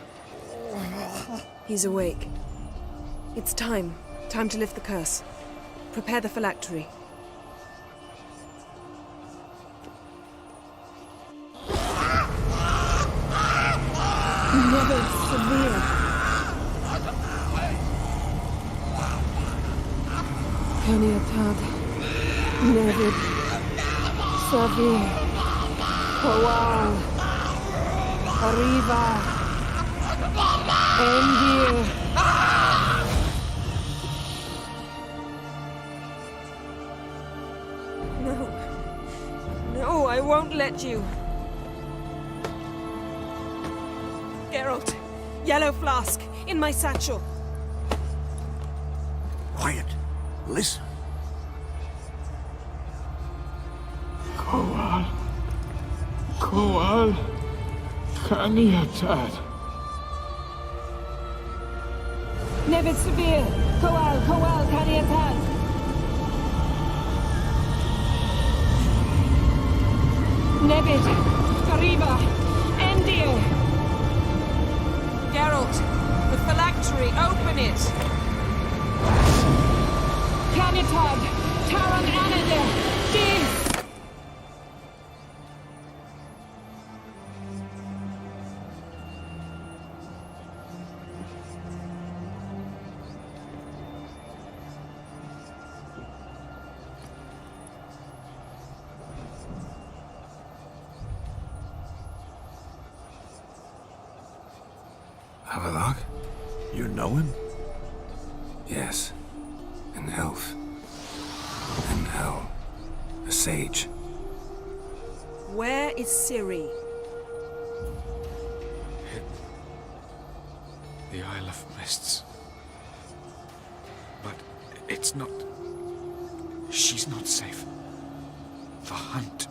He's awake. It's time. Time to lift the curse. Prepare the phylactery. Never severe. Peniatad. Never severe. Kowal. Arriva. Endir. No. No, I won't let you. Geralt, yellow flask, in my satchel. Quiet. Listen. Kowal. Kowal. Kaniatad. Never severe. Kowal, Kaniatad. Nevid. Arriva. Endir. Geralt, the phylactery, open it! Canitad, Taran Anadir, Dis! Havelock? You know him? Yes. An elf. And hell. A sage. Where is Ciri? The Isle of Mists. But it's not... She's not safe. The hunt.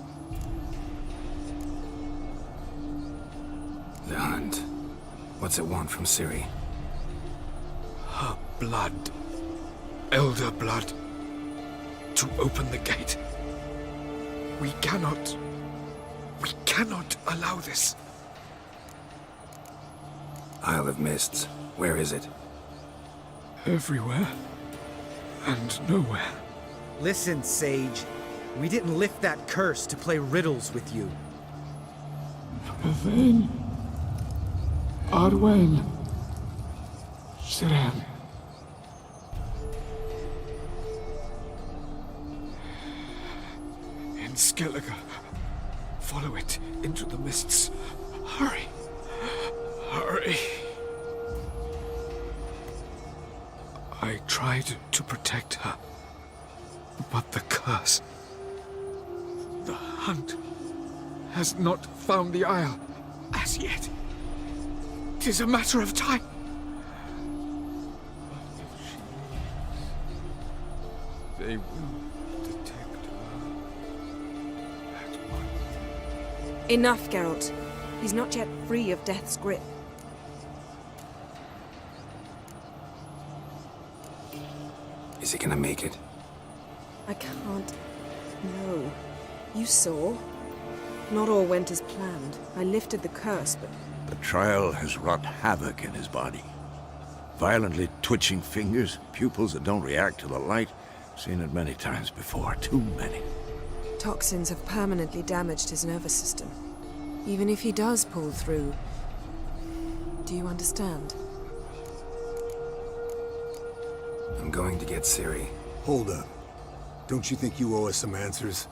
The hunt. What's it want from Ciri? Her blood. Elder blood. To open the gate. We cannot allow this. Isle of Mists. Where is it? Everywhere. And nowhere. Listen, Sage. We didn't lift that curse to play riddles with you. Yvain. Arwen. Siren. In Skellige. Follow it into the mists. Hurry. Hurry. I tried to protect her. But the curse... The hunt has not found the Isle as yet. 'Tis a matter of time. They will detect her at once. Enough, Geralt. He's not yet free of death's grip. Is he gonna make it? I can't... No. You saw. Not all went as planned. I lifted the curse, but... The trial has wrought havoc in his body. Violently twitching fingers, pupils that don't react to the light. Seen it many times before, too many. Toxins have permanently damaged his nervous system. Even if he does pull through... Do you understand? I'm going to get Ciri. Hold up. Don't you think you owe us some answers?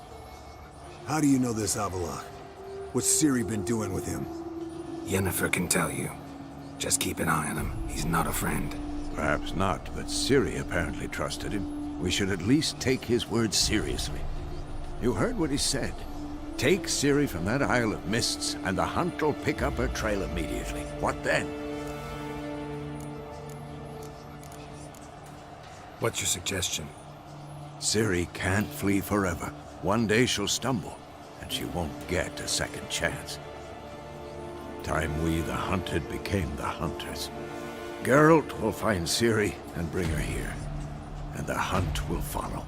How do you know this Avallac'h? What's Ciri been doing with him? Yennefer can tell you. Just keep an eye on him. He's not a friend. Perhaps not, but Ciri apparently trusted him. We should at least take his words seriously. You heard what he said. Take Ciri from that Isle of Mists, and the hunt will pick up her trail immediately. What then? What's your suggestion? Ciri can't flee forever. One day she'll stumble, and she won't get a second chance. Time we, the hunted, became the hunters. Geralt will find Ciri and bring her here, and the hunt will follow.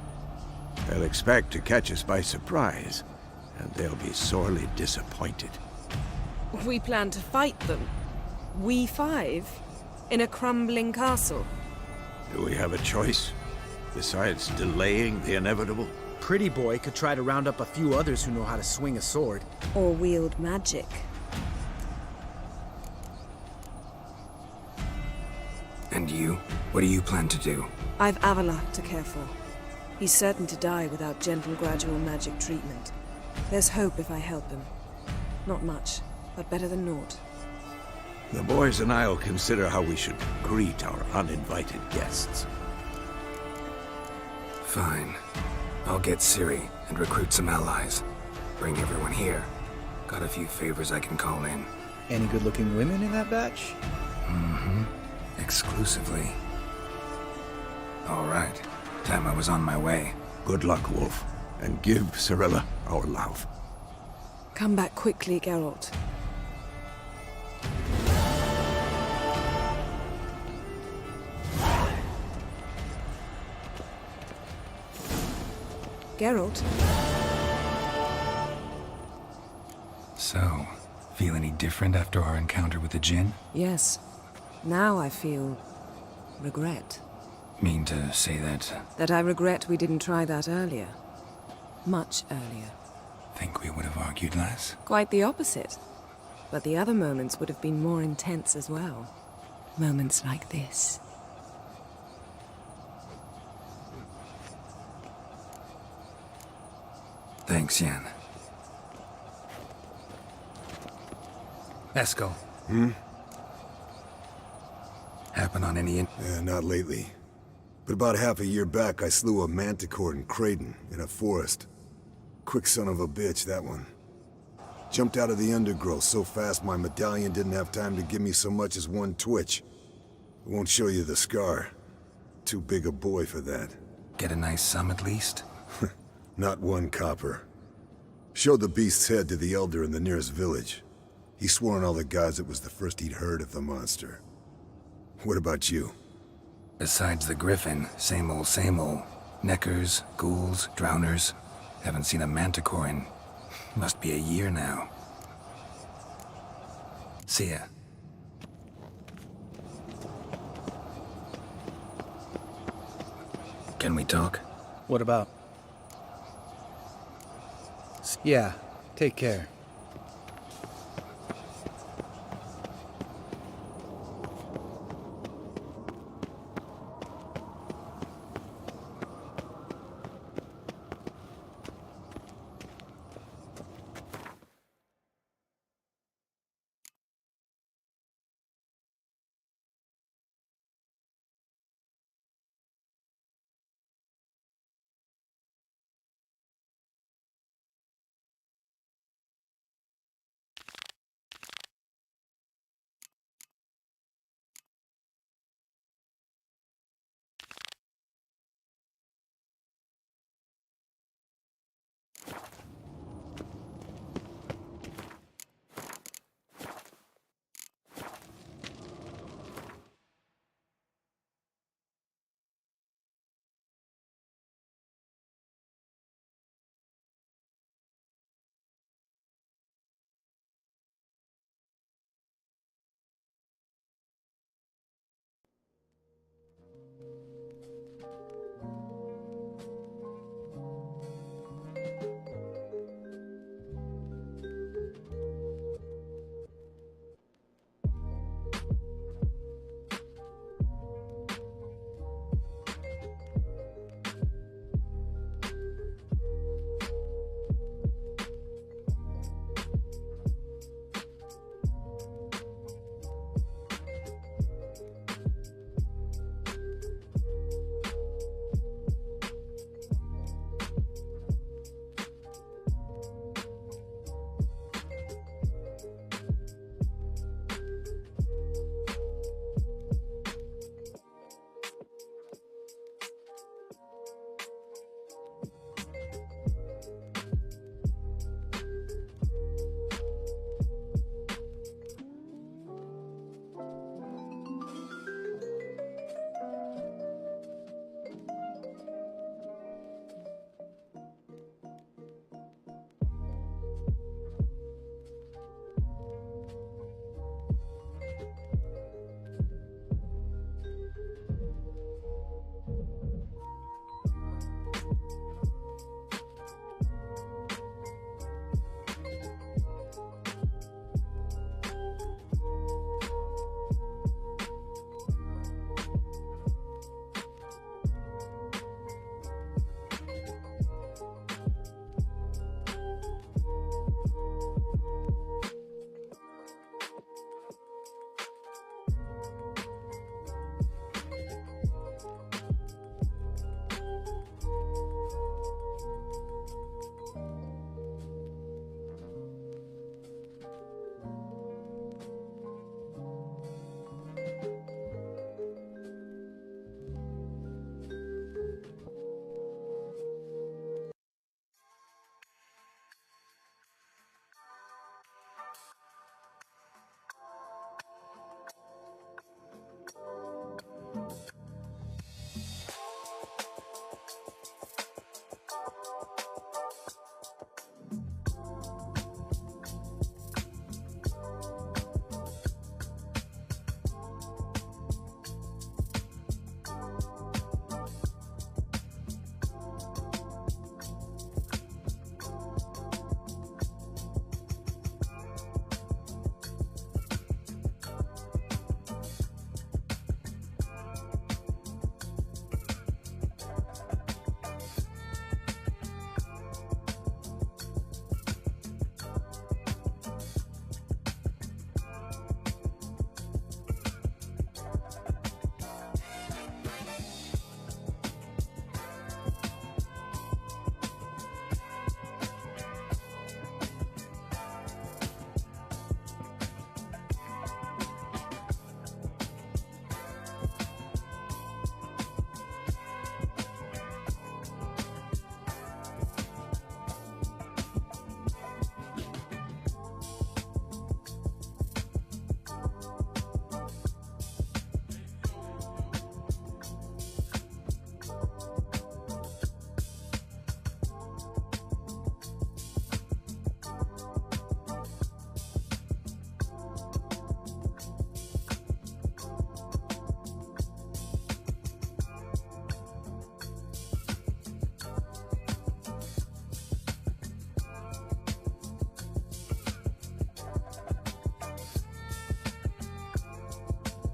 They'll expect to catch us by surprise, and they'll be sorely disappointed. We plan to fight them. We five? In a crumbling castle? Do we have a choice? Besides delaying the inevitable? Pretty Boy could try to round up a few others who know how to swing a sword. Or wield magic. And you? What do you plan to do? I've Avalok to care for. He's certain to die without gentle, gradual magic treatment. There's hope if I help him. Not much, but better than naught. The boys and I'll consider how we should greet our uninvited guests. Fine. I'll get Ciri and recruit some allies. Bring everyone here. Got a few favors I can call in. Any good-looking women in that batch? Mm-hmm. Exclusively. All right. Time I was on my way. Good luck, Wolf. And give Cirilla our love. Come back quickly, Geralt. Geralt? So, feel any different after our encounter with the Djinn? Yes. Now I feel... regret. Mean to say that... That I regret we didn't try that earlier. Much earlier. Think we would have argued less? Quite the opposite. But the other moments would have been more intense as well. Moments like this. Thanks, Yen. Esco. Happen on any Not lately. But about half a year back, I slew a manticore in Creighton, in a forest. Quick son of a bitch, that one. Jumped out of the undergrowth so fast my medallion didn't have time to give me so much as one twitch. I won't show you the scar. Too big a boy for that. Get a nice sum at least? Not one copper. Showed the beast's head to the elder in the nearest village. He swore on all the gods it was the first he'd heard of the monster. What about you? Besides the griffin, same old, same old. Neckers, ghouls, drowners. Haven't seen a manticore in... must be a year now. See ya. Can we talk? What about? Yeah, take care.